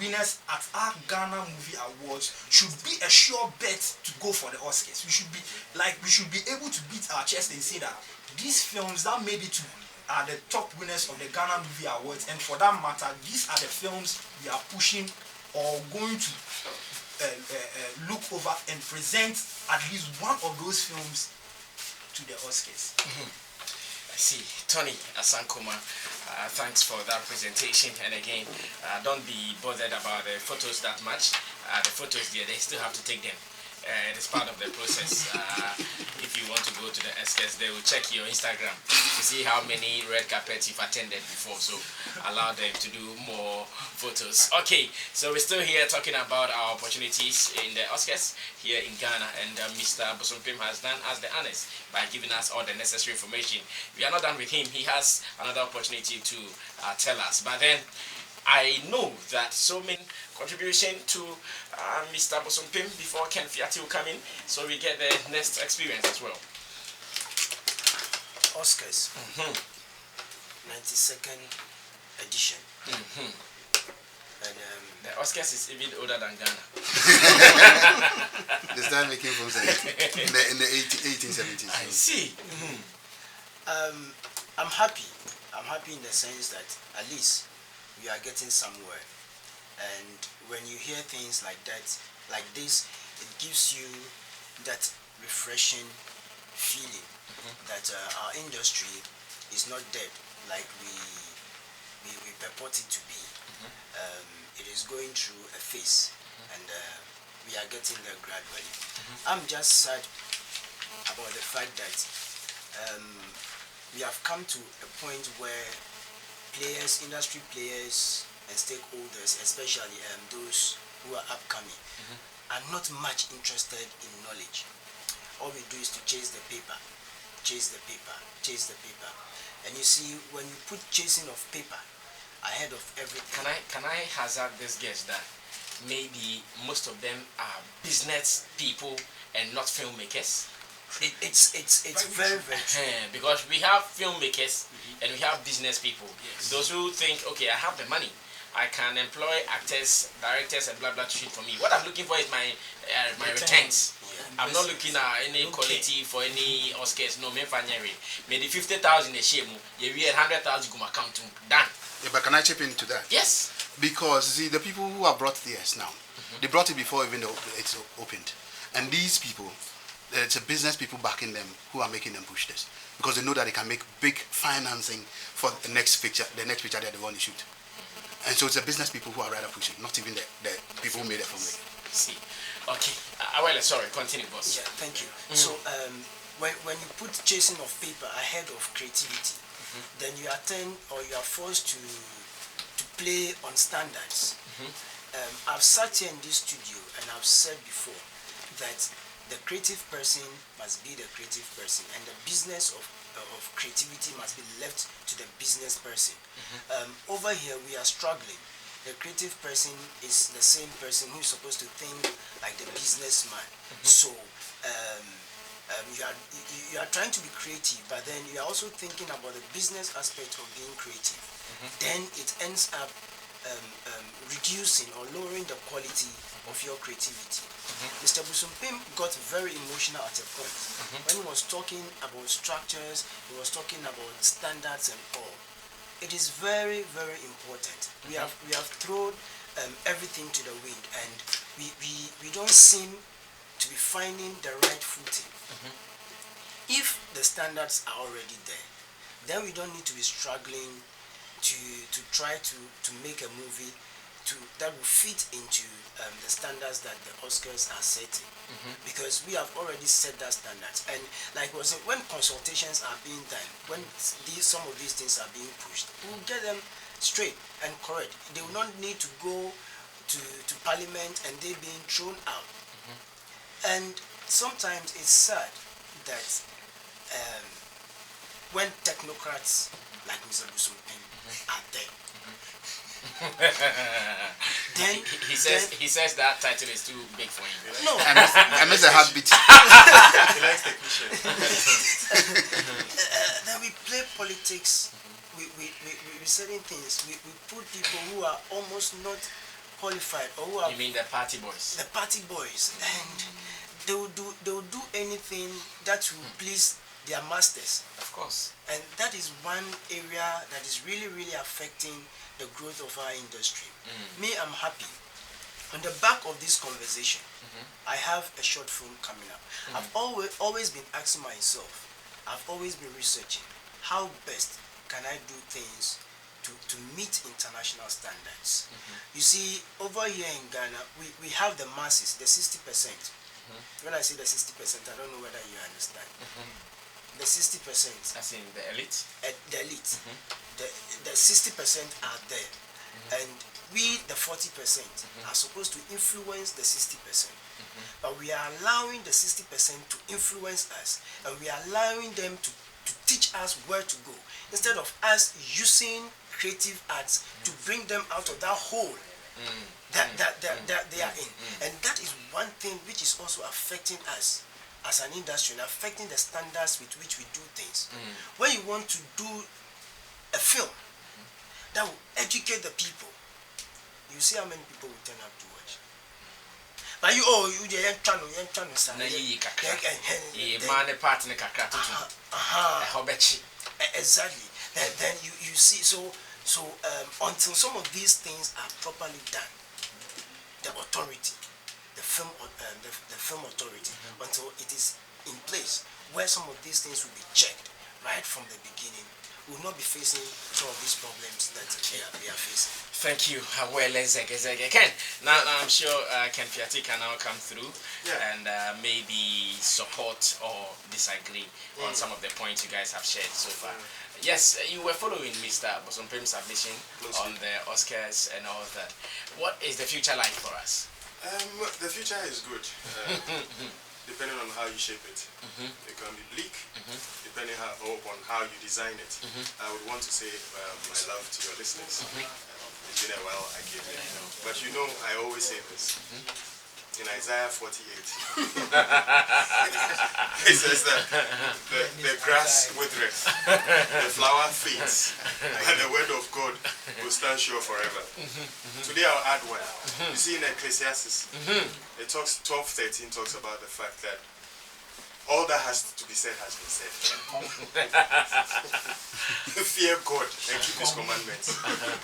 winners at our Ghana Movie Awards should be a sure bet to go for the Oscars. We should be able to beat our chest and say that these films that made it to are the top winners of the Ghana Movie Awards, and for that matter, these are the films we are pushing or going to look over and present at least one of those films to the Oscars. I see. Tony Asankoma, thanks for that presentation. And again, don't be bothered about the photos that much. The photos there, they still have to take them. It is part of the process. If you want to go to the Oscars, they will check your Instagram to see how many red carpets you've attended before. So allow them to do more photos. Okay, so we're still here talking about our opportunities in the Oscars here in Ghana, and Mr. Bosompem has done us the honors by giving us all the necessary information. We are not done with him. He has another opportunity to tell us. But then I know that so many contribution to Mr. Bosompem before Ken Fiati will come in, so we get the next experience as well. Oscars, 92nd edition. And the Oscars is even older than Ghana. They started making films in the 1870s. I see. I'm happy. I'm happy in the sense that at least we are getting somewhere. And when you hear things like that, like this, it gives you that refreshing feeling that our industry is not dead like we purport it to be. It is going through a phase, and we are getting there gradually. I'm just sad about the fact that we have come to a point where players, industry players, and stakeholders, especially those who are upcoming, are not much interested in knowledge. All we do is to chase the paper, chase the paper, chase the paper. And you see, when you put chasing of paper ahead of everything. Can I hazard this guess that maybe most of them are business people and not filmmakers? It's very true. Because we have filmmakers and we have business people. Yes. Those who think, okay, I have the money, I can employ actors, directors, and blah blah to shoot for me. What I'm looking for is my returns. Yeah. I'm not looking at any quality for any Oscars. No, me the 50,000 a shame. You read 100,000 go account done. Yeah, but can I chip into that? Yes. Because see, the people who have brought this now, they brought it before even though it's opened, and these people, it's a business people backing them who are making them push this because they know that they can make big financing for the next picture that they want to shoot. And so it's the business people who are rather pushing, not even the people who made it from there. See, okay. Well, sorry, continue, boss. Yeah, thank you. So when you put chasing of paper ahead of creativity, then you are forced to play on standards. I've sat here in this studio and I've said before that the creative person must be the creative person, and the business of creativity must be left to the business person. Over here we are struggling. The creative person is the same person who is supposed to think like the businessman. So you are trying to be creative, but then you are also thinking about the business aspect of being creative. Then it ends up reducing or lowering the quality of your creativity. Mr. Bosompem got very emotional at a point when he was talking about structures, he was talking about standards and all. It is very, very important. We have thrown everything to the wind, and we don't seem to be finding the right footing. If the standards are already there, then we don't need to be struggling to try to make a movie that will fit into the standards that the Oscars are setting, because we have already set that standards. And like was it, when consultations are being done, when some of these things are being pushed, we'll get them straight and correct. They will not need to go to Parliament and they being thrown out. And sometimes it's sad that when technocrats like Mr. Bosompem are there, then he says that title is too big for him. No, I miss the heartbeat. He likes technicians. then we play politics. We certain things. We put people who are almost not qualified, or who are, You mean the party boys? the party boys, and they will do anything that will please their masters. Of course. And that is one area that is really, really affecting the growth of our industry. Me, I'm happy. On the back of this conversation, I have a short film coming up. I've always been asking myself, I've always been researching, how best can I do things to meet international standards? You see, over here in Ghana, we have the masses, the 60%. When I say the 60%, I don't know whether you understand. The 60%. As in the elite? The elite. The 60% are there. And we, the 40%, are supposed to influence the 60%. But we are allowing the 60% to influence us, and we are allowing them to teach us where to go, instead of us using creative arts to bring them out of that hole that they are in. And that is one thing which is also affecting us as an industry and affecting the standards with which we do things. When you want to do a film that will educate the people, you see how many people will turn up to watch. But you channel, exactly. Then you see, so until some of these things are properly done, the authority, the film authority, until it is in place where some of these things will be checked right from the beginning, we will not be facing some of these problems that we are facing. Thank you. Well, Ken. Now I'm sure Ken Fiati can now come through and maybe support or disagree on some of the points you guys have shared so far. Yes, you were following Mr. Bosompem's submission on the Oscars and all that. What is the future like for us? The future is good, depending on how you shape it. It can be bleak, depending on how you design it. I would want to say my love to your listeners. It's been a while I came here. But you know, I always say this. In Isaiah 48, it says that the grass withereth, the flower fades, and the word of God will stand sure forever. Today I'll add one. You see in Ecclesiastes, it talks 12:13 talks about the fact that all that has to be said has been said. Fear God and keep His commandments.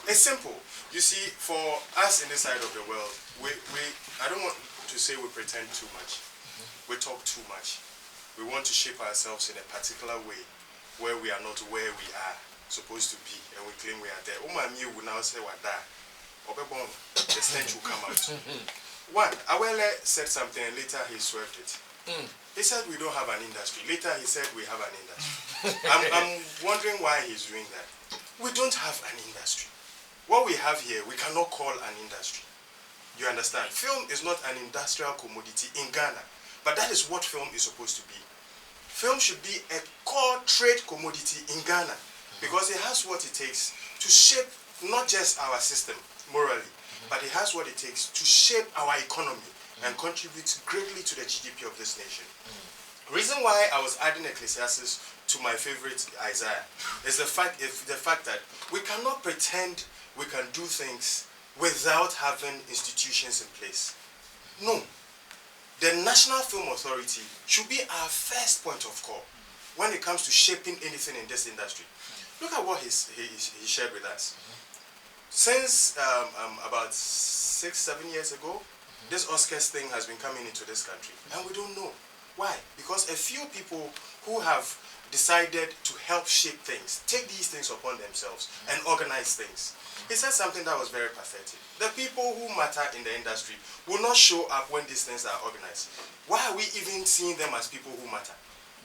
It's simple. You see, for us in this side of the world, I don't want to say we pretend too much. We talk too much. We want to shape ourselves in a particular way where we are not where we are supposed to be, and we claim we are there. You will now say what that. The stench will come out. One, Awele said something and later he swerved it. He said we don't have an industry. Later he said we have an industry. I'm wondering why he's doing that. We don't have an industry. What we have here, we cannot call an industry. You understand? Film is not an industrial commodity in Ghana, but that is what film is supposed to be. Film should be a core trade commodity in Ghana because it has what it takes to shape not just our system morally, but it has what it takes to shape our economy and contribute greatly to the GDP of this nation. Reason why I was adding Ecclesiastes to my favorite Isaiah is the fact that we cannot pretend we can do things without having institutions in place. No. The National Film Authority should be our first point of call when it comes to shaping anything in this industry. Look at what he shared with us. Since about 6-7 years ago, this Oscars thing has been coming into this country, and we don't know. Why? Because a few people who have decided to help shape things, take these things upon themselves and organize things. He said something that was very pathetic. The people who matter in the industry will not show up when these things are organized. Why are we even seeing them as people who matter?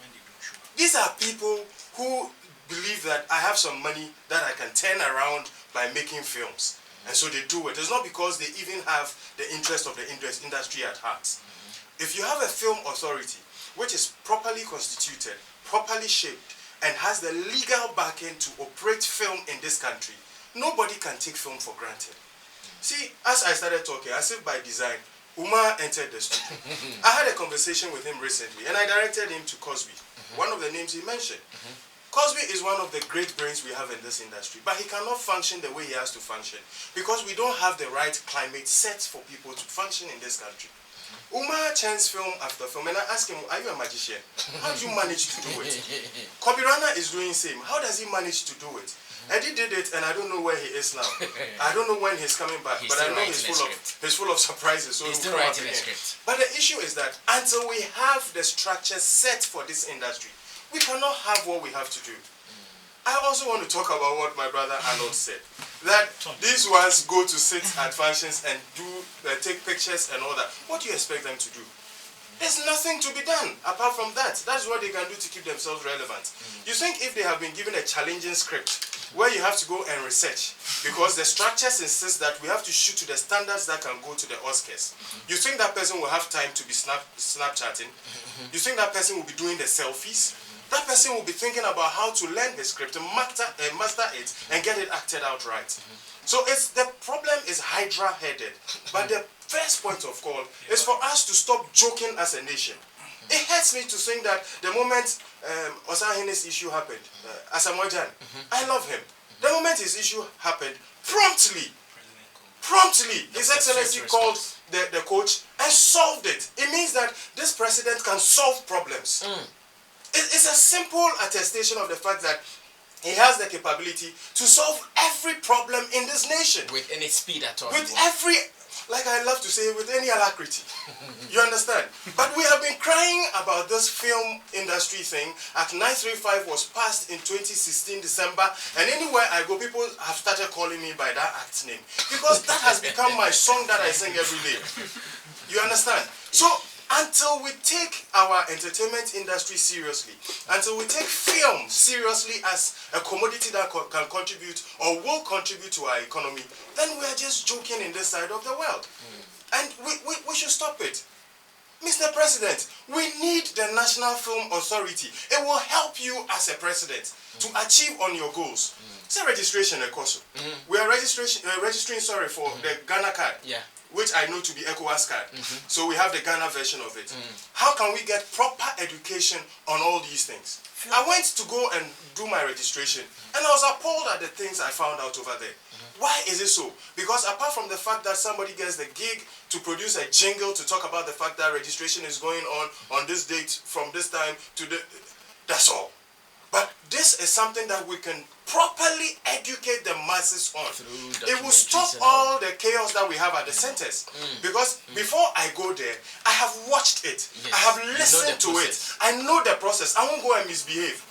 When they don't show up. These are people who believe that I have some money that I can turn around by making films. And so they do it. It's not because they even have the interest of the industry at heart. If you have a film authority which is properly constituted, properly shaped, and has the legal backing to operate film in this country, nobody can take film for granted. See, as I started talking, as if by design, Umar entered the studio. I had a conversation with him recently, and I directed him to Cosby, one of the names he mentioned. Cosby is one of the great brains we have in this industry, but he cannot function the way he has to function because we don't have the right climate set for people to function in this country. Umar chants film after film, and I asked him, are you a magician? How do you manage to do it? Kobe Rana is doing same. How does he manage to do it? Eddie did it, and I don't know where he is now. I don't know when he's coming back, but I know he's full of surprises. So he's still writing a script. But the issue is that until we have the structure set for this industry, we cannot have what we have to do. I also want to talk about what my brother Arnold said. That these ones go to sit at functions and take pictures and all that. What do you expect them to do? There's nothing to be done apart from that. That's what they can do to keep themselves relevant. You think if they have been given a challenging script where you have to go and research, because the structures insist that we have to shoot to the standards that can go to the Oscars, you think that person will have time to be Snapchatting? You think that person will be doing the selfies? That person will be thinking about how to learn his script, to master it, and get it acted out right. So the problem is hydra-headed. But the first point of call is for us to stop joking as a nation. It hurts me to think that the moment Osahine's issue happened, Asamoah, I love him. The moment his issue happened, promptly, His Excellency called the coach and solved it. It means that this president can solve problems. It's a simple attestation of the fact that he has the capability to solve every problem in this nation. With any speed at all. With every, like I love to say, with any alacrity. You understand? But we have been crying about this film industry thing. Act 935 was passed in 2016 December, and anywhere I go, people have started calling me by that act name. Because that has become my song that I sing every day. You understand? So, until we take our entertainment industry seriously, until we take film seriously as a commodity that can contribute or will contribute to our economy, then we are just joking in this side of the world. And we should stop it. Mr. President, we need the National Film Authority. It will help you as a president to achieve on your goals. It's a registration, of course. We are registering for the Ghana card. Yeah. Which I know to be ECOWAS card. So we have the Ghana version of it. How can we get proper education on all these things? I went to go and do my registration, and I was appalled at the things I found out over there. Why is it so? Because apart from the fact that somebody gets the gig to produce a jingle to talk about the fact that registration is going on this date from this time to that's all. But this is something that we can properly educate the masses on. It will stop all the chaos that we have at the centers. Because before I go there, I have watched it. Yes. I have listened to it. I know the process. I won't go and misbehave.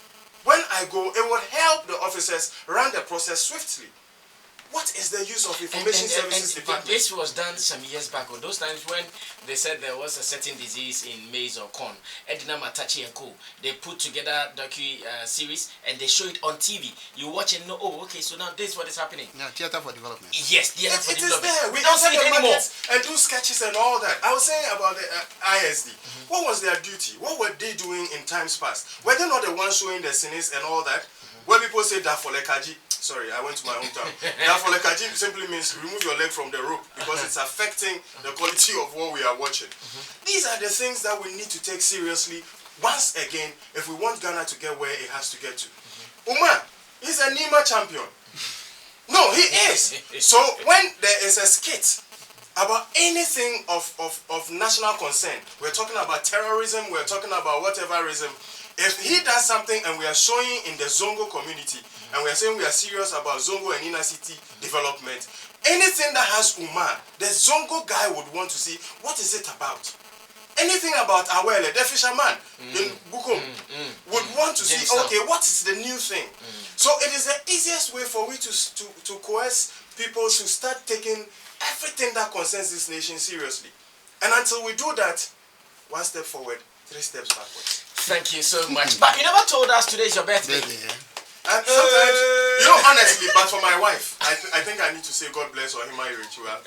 When I go, it will help the officers run the process swiftly. What is the use of information services department? This was done some years back, or those times when they said there was a certain disease in maize or corn. Edna Matachi and Co. They put together docu-series and they show it on TV. You watch and know, oh, okay, so now this is what is happening. Yeah, theater for development. Yes, theater for development. It is there. We don't see enter it the anymore. markets and do sketches and all that. I was saying about the ISD. What was their duty? What were they doing in times past? Were they not the ones showing the scenes and all that? Where people say Dafolekaji. Sorry, I went to my hometown. Dafolekaji simply means remove your leg from the rope because it's affecting the quality of what we are watching. These are the things that we need to take seriously once again if we want Ghana to get where it has to get to. Umar, he's a Nima champion. No, he is. So when there is a skit about anything of national concern, we're talking about terrorism, we're talking about whateverism. If he does something and we are showing in the Zongo community, and we are saying we are serious about Zongo and inner city development, anything that has Umar, the Zongo guy would want to see what is it about. Anything about Awele, the fisherman in Bukum, would want to see, okay, what is the new thing? So it is the easiest way for we to coerce people to start taking everything that concerns this nation seriously. And until we do that, one step forward, 3 steps backwards. Thank you so much. But you never told us today is your birthday. And sometimes, you know, honestly, but for my wife, I think I need to say God bless or Hima Irichua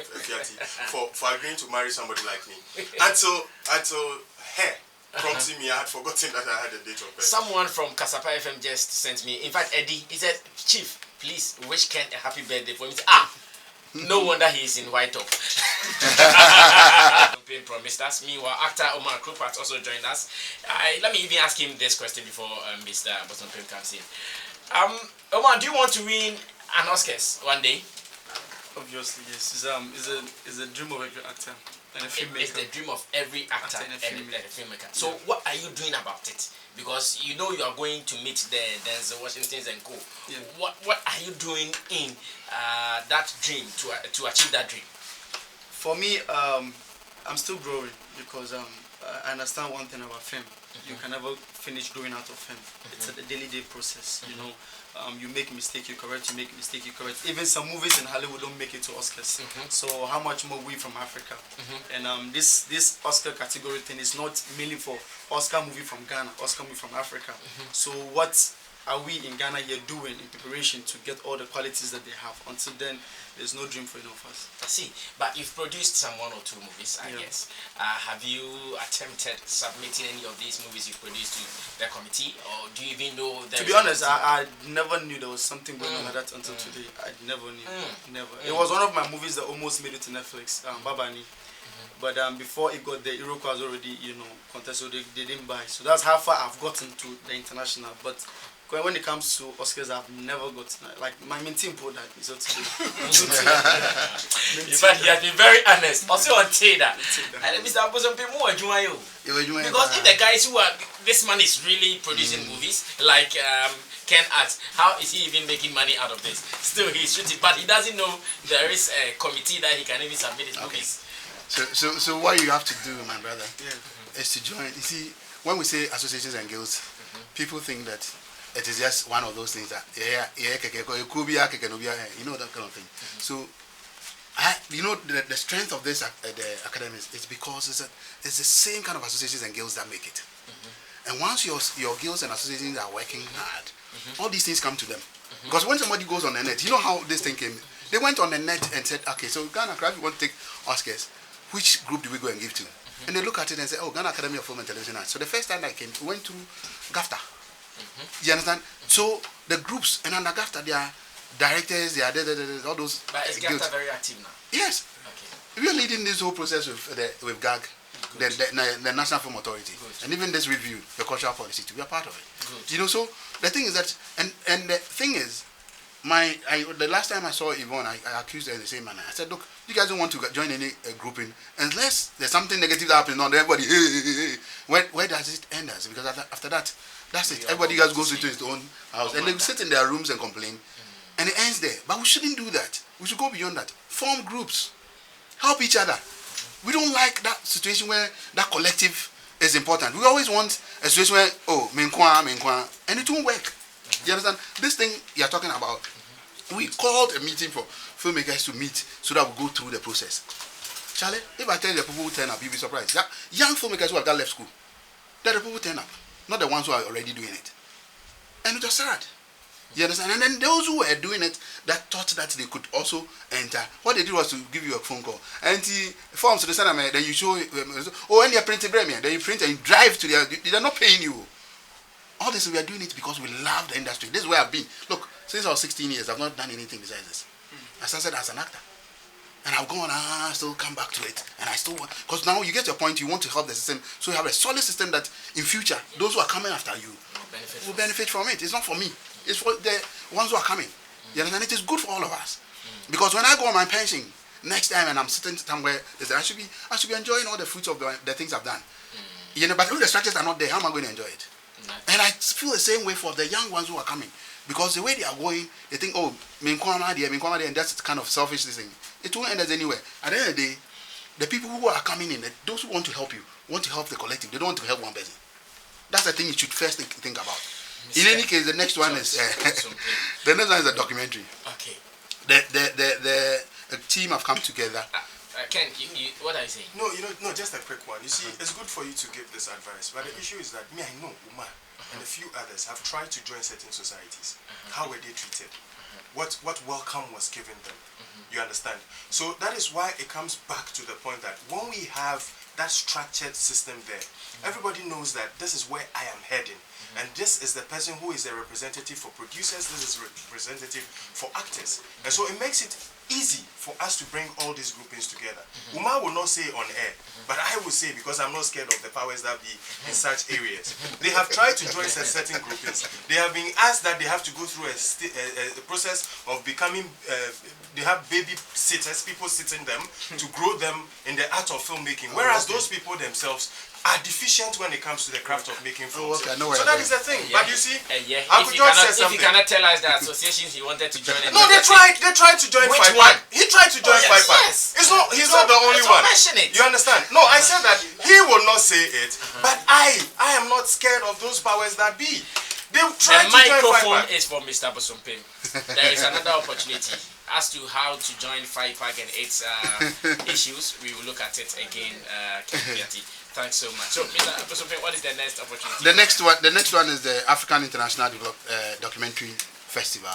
for agreeing to marry somebody like me. Until her prompted me, I had forgotten that I had a date of birth. Someone from Kasapa FM just sent me, in fact, Eddie, he said, Chief, please wish Ken a happy birthday for him. No wonder he is in white top. Promised us. Meanwhile, actor Omar Krupat also joined us. Let me even ask him this question before Mr. Bosompem comes in. Omar, do you want to win an Oscars one day? Obviously, yes. It's a dream of every actor and a filmmaker. It's the dream of every actor and a filmmaker. So what are you doing about it? Because you know you are going to meet the Denzel Washingtons and co. Yeah. What are you doing in that dream to achieve that dream? For me, I'm still growing because I understand one thing about film. You can never finish growing out of film. It's a daily process, you know. You make mistake, you correct, you make mistake, you correct. Even some movies in Hollywood don't make it to Oscars. So how much more we from Africa? And this Oscar category thing is not mainly for Oscar movie from Ghana, Oscar movie from Africa. So what are we in Ghana here doing in preparation to get all the qualities that they have? Until then, there's no dream for any of us. I see. But you've produced some 1 or 2 movies, I guess. Have you attempted submitting any of these movies you've produced to the committee? Or do you even know that? To be honest, I never knew there was something going on like that until today. I never knew. Never. It was one of my movies that almost made it to Netflix, Babani. But before it got there, Iroquois was already, contested, so they didn't buy. So that's how far I've gotten to the international. But when it comes to Oscars, I've never gotten, like, my main team put that. So today. In fact, he has been very honest. Also on Teda. And Mr. Bosompem, because if the guys who are, this man is really producing movies, like Ken asked, how is he even making money out of this? Still, he's shooting, but he doesn't know there is a committee that he can even submit his movies. So what you have to do, my brother, is to join. You see, when we say associations and guilds, people think that it is just one of those things that you know, that kind of thing. So the strength of this the academy is because it's the same kind of associations and guilds that make it. And once your guilds and associations are working hard, all these things come to them. Because when somebody goes on the net, you know how this thing came. They went on the net and said, okay, so Ghana Academy want to take Oscars. Which group do we go and give to? And they look at it and say, oh, Ghana Academy of Film and Television Arts. So the first time I came, we went to GAFTA. You understand? So the groups, and under GAFTA, they are directors, they are all those. But is GAFTA very active now? Yes. Okay. We are leading this whole process with GAG, the National Film Authority. Good. And even this review, the cultural policy, too. We are part of it. Good. You know, so the thing is that, and the thing is, the last time I saw Yvonne, I accused her in the same manner. I said, look, you guys don't want to join any grouping unless there's something negative that happens on everybody. Hey. Where does it end us? Because after that, that's it. Everybody guys goes into his own house and they sit in their rooms and complain. And it ends there. But we shouldn't do that. We should go beyond that. Form groups. Help each other. We don't like that situation where that collective is important. We always want a situation where, oh, menkwa, and it won't work. You understand? This thing you're talking about, we called a meeting for filmmakers to meet so that we go through the process. Charlie, if I tell you the people who turn up, you'll be surprised. Young filmmakers who have got left school, they're the people who turn up, not the ones who are already doing it. And it was sad. You understand? And then those who were doing it that thought that they could also enter, what they did was to give you a phone call. And the forms to the center, then you show, when you're printing, then you print and you drive to they're not paying you. All this, we are doing it because we love the industry. This is where I've been. Look, since I was 16 years, I've not done anything besides this. I started as an actor. And I've gone, still come back to it. And I still want, because now you get to a point, you want to help the system. So you have a solid system that in future, those who are coming after you will benefit from it. It's not for me. It's for the ones who are coming. You understand? It is good for all of us. Because when I go on my pension next time and I'm sitting somewhere, I should be enjoying all the fruits of the things I've done. You know, but if the structures are not there, how am I going to enjoy it? And I feel the same way for the young ones who are coming. Because the way they are going, they think, oh, and that's kind of selfish thing. It won't end us anywhere. At the end of the day, the people who are coming in, those who want to help you, want to help the collective. They don't want to help one person. That's the thing you should first think about. In any case, the next one is the next one is a documentary. Okay. The team have come together. Ken, what are you saying? No, just a quick one. You see, it's good for you to give this advice, but the issue is that me, I know Uma and a few others have tried to join certain societies. How were they treated? What welcome was given them? You understand? So that is why it comes back to the point that when we have that structured system there, everybody knows that this is where I am heading. And this is the person who is a representative for producers, this is representative for actors. And so it makes it easy for us to bring all these groupings together. Uma will not say on air, but I will say, because I'm not scared of the powers that be in such areas. They have tried to join certain groupings. They have been asked that they have to go through a process of becoming, they have baby sitters, people sitting them to grow them in the art of filmmaking. Whereas those people themselves are deficient when it comes to the craft of making films. Okay, so that is the thing. But you see, if I could just say if something. you cannot tell us the associations you wanted to join. No, they tried to join Which Five one? He tried to join Five. Yes. He's not the only one. Mention it. You understand? No, I said that he will not say it, but I am not scared of those powers that be. They tried to The join microphone Five. is for Mr. Bosompem. There is another opportunity. As to how to join FIPAC and its issues, we will look at it again. Thanks so much. So, Mr. Bosompem, what is the next opportunity? The next one is the African International Documentary Festival,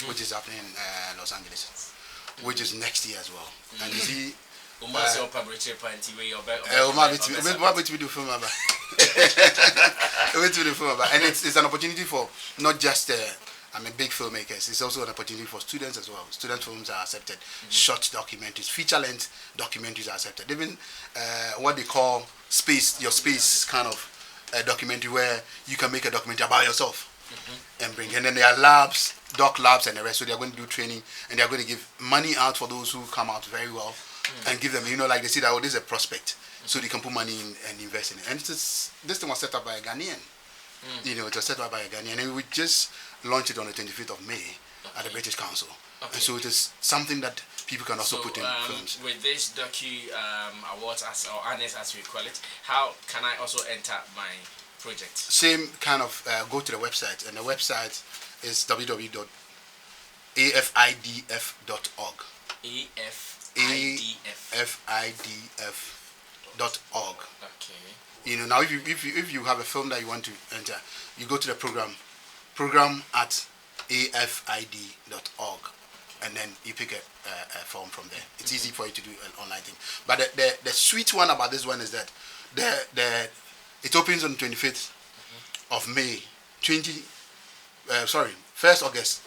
which is happening in Los Angeles, which is next year as well. And you see, Uma say Uma do film about. And it's an opportunity for not just big filmmakers. It's also an opportunity for students as well. Student films are accepted. Short documentaries, feature-length documentaries are accepted. Even what they call your space kind of documentary, where you can make a documentary about yourself and bring. And then there are labs, doc labs, and the rest. So they are going to do training, and they are going to give money out for those who come out very well, and give them, like they see that this is a prospect, so they can put money in and invest in it. And this thing was set up by a Ghanaian. It was set up by a Ghanaian, and we just launched it on the 25th of May at the British Council. And so it is something that people can also put in films. With this awards or honors as we call it, how can I also enter my project? Same kind of go to the website, and the website is www.afidf.org. afidf.org. Okay. Now if you have a film that you want to enter, you go to the program at afid.org, and then you pick a form from there. It's easy for you to do an online thing. But the sweet one about this one is that it opens on the 25th of May 1st August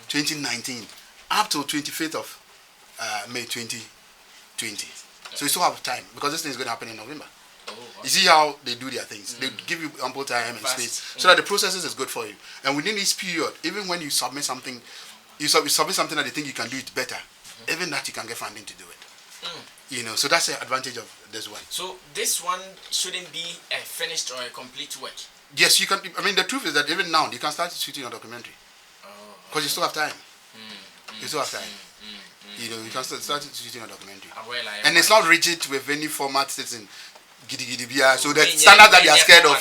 2019 up to 25th of May 2020. So you still have time, because this thing is going to happen in November. You see how they do their things. They give you ample time and space so that the processes is good for you. And within this period, even when you submit something, that they think you can do it better, even that you can get funding to do it. So that's the advantage of this one. So this one shouldn't be a finished or a complete work. Yes, you can. The truth is that even now you can start shooting a documentary because you still have time. You still have time. You can start shooting a documentary. And it's not rigid with any format sitting. So the standard that they are scared of.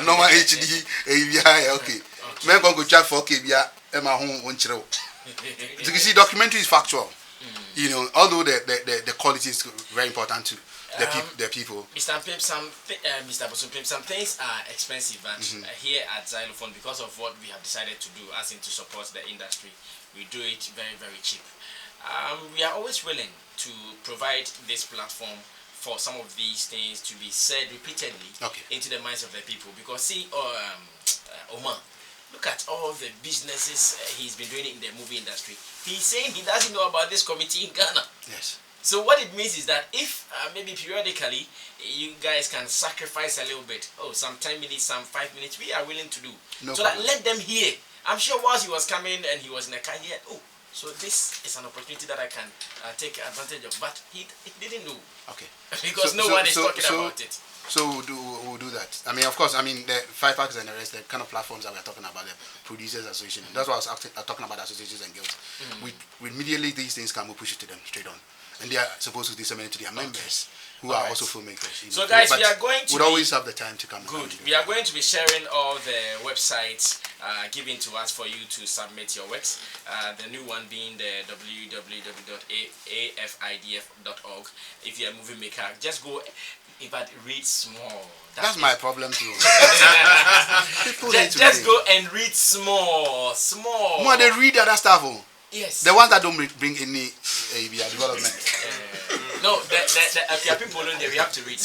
Normal HD, okay. Men go chat for okay, you see, documentary is factual. Although the quality is very important to the people. Mr. Bosompem, some things are expensive, and here at Xylophone, because of what we have decided to do, as in to support the industry, we do it very, very cheap. We are always willing to provide this platform for some of these things to be said repeatedly into the minds of the people. Because see, Omar, look at all the businesses he's been doing in the movie industry. He's saying he doesn't know about this committee in Ghana. Yes. So what it means is that if maybe periodically you guys can sacrifice a little bit, some 10 minutes, some 5 minutes, we are willing to do. That let them hear I'm sure whilst he was coming and he was in a car, he had, oh, so this is an opportunity that I can take advantage of. But he didn't know. Okay. Because no one is talking about it. So we'll do that. I mean, of course, I mean, the Five Packs and the rest, the kind of platforms that we're talking about, the Producers Association. That's why I was talking about associations and guilds. With immediately these things come, we push it to them straight on. And they are supposed to disseminate to their members, who are also filmmakers. So guys, we are going to... We'd always have the time to come. Good. We are going to be sharing all the websites given to us for you to submit your works. The new one being the www.afidf.org. If you're a movie maker, just go, but read small. That's my problem too. People just go and read small. More they read other stuff. Yes. The ones that don't bring any development. No, the people don't. We have to read.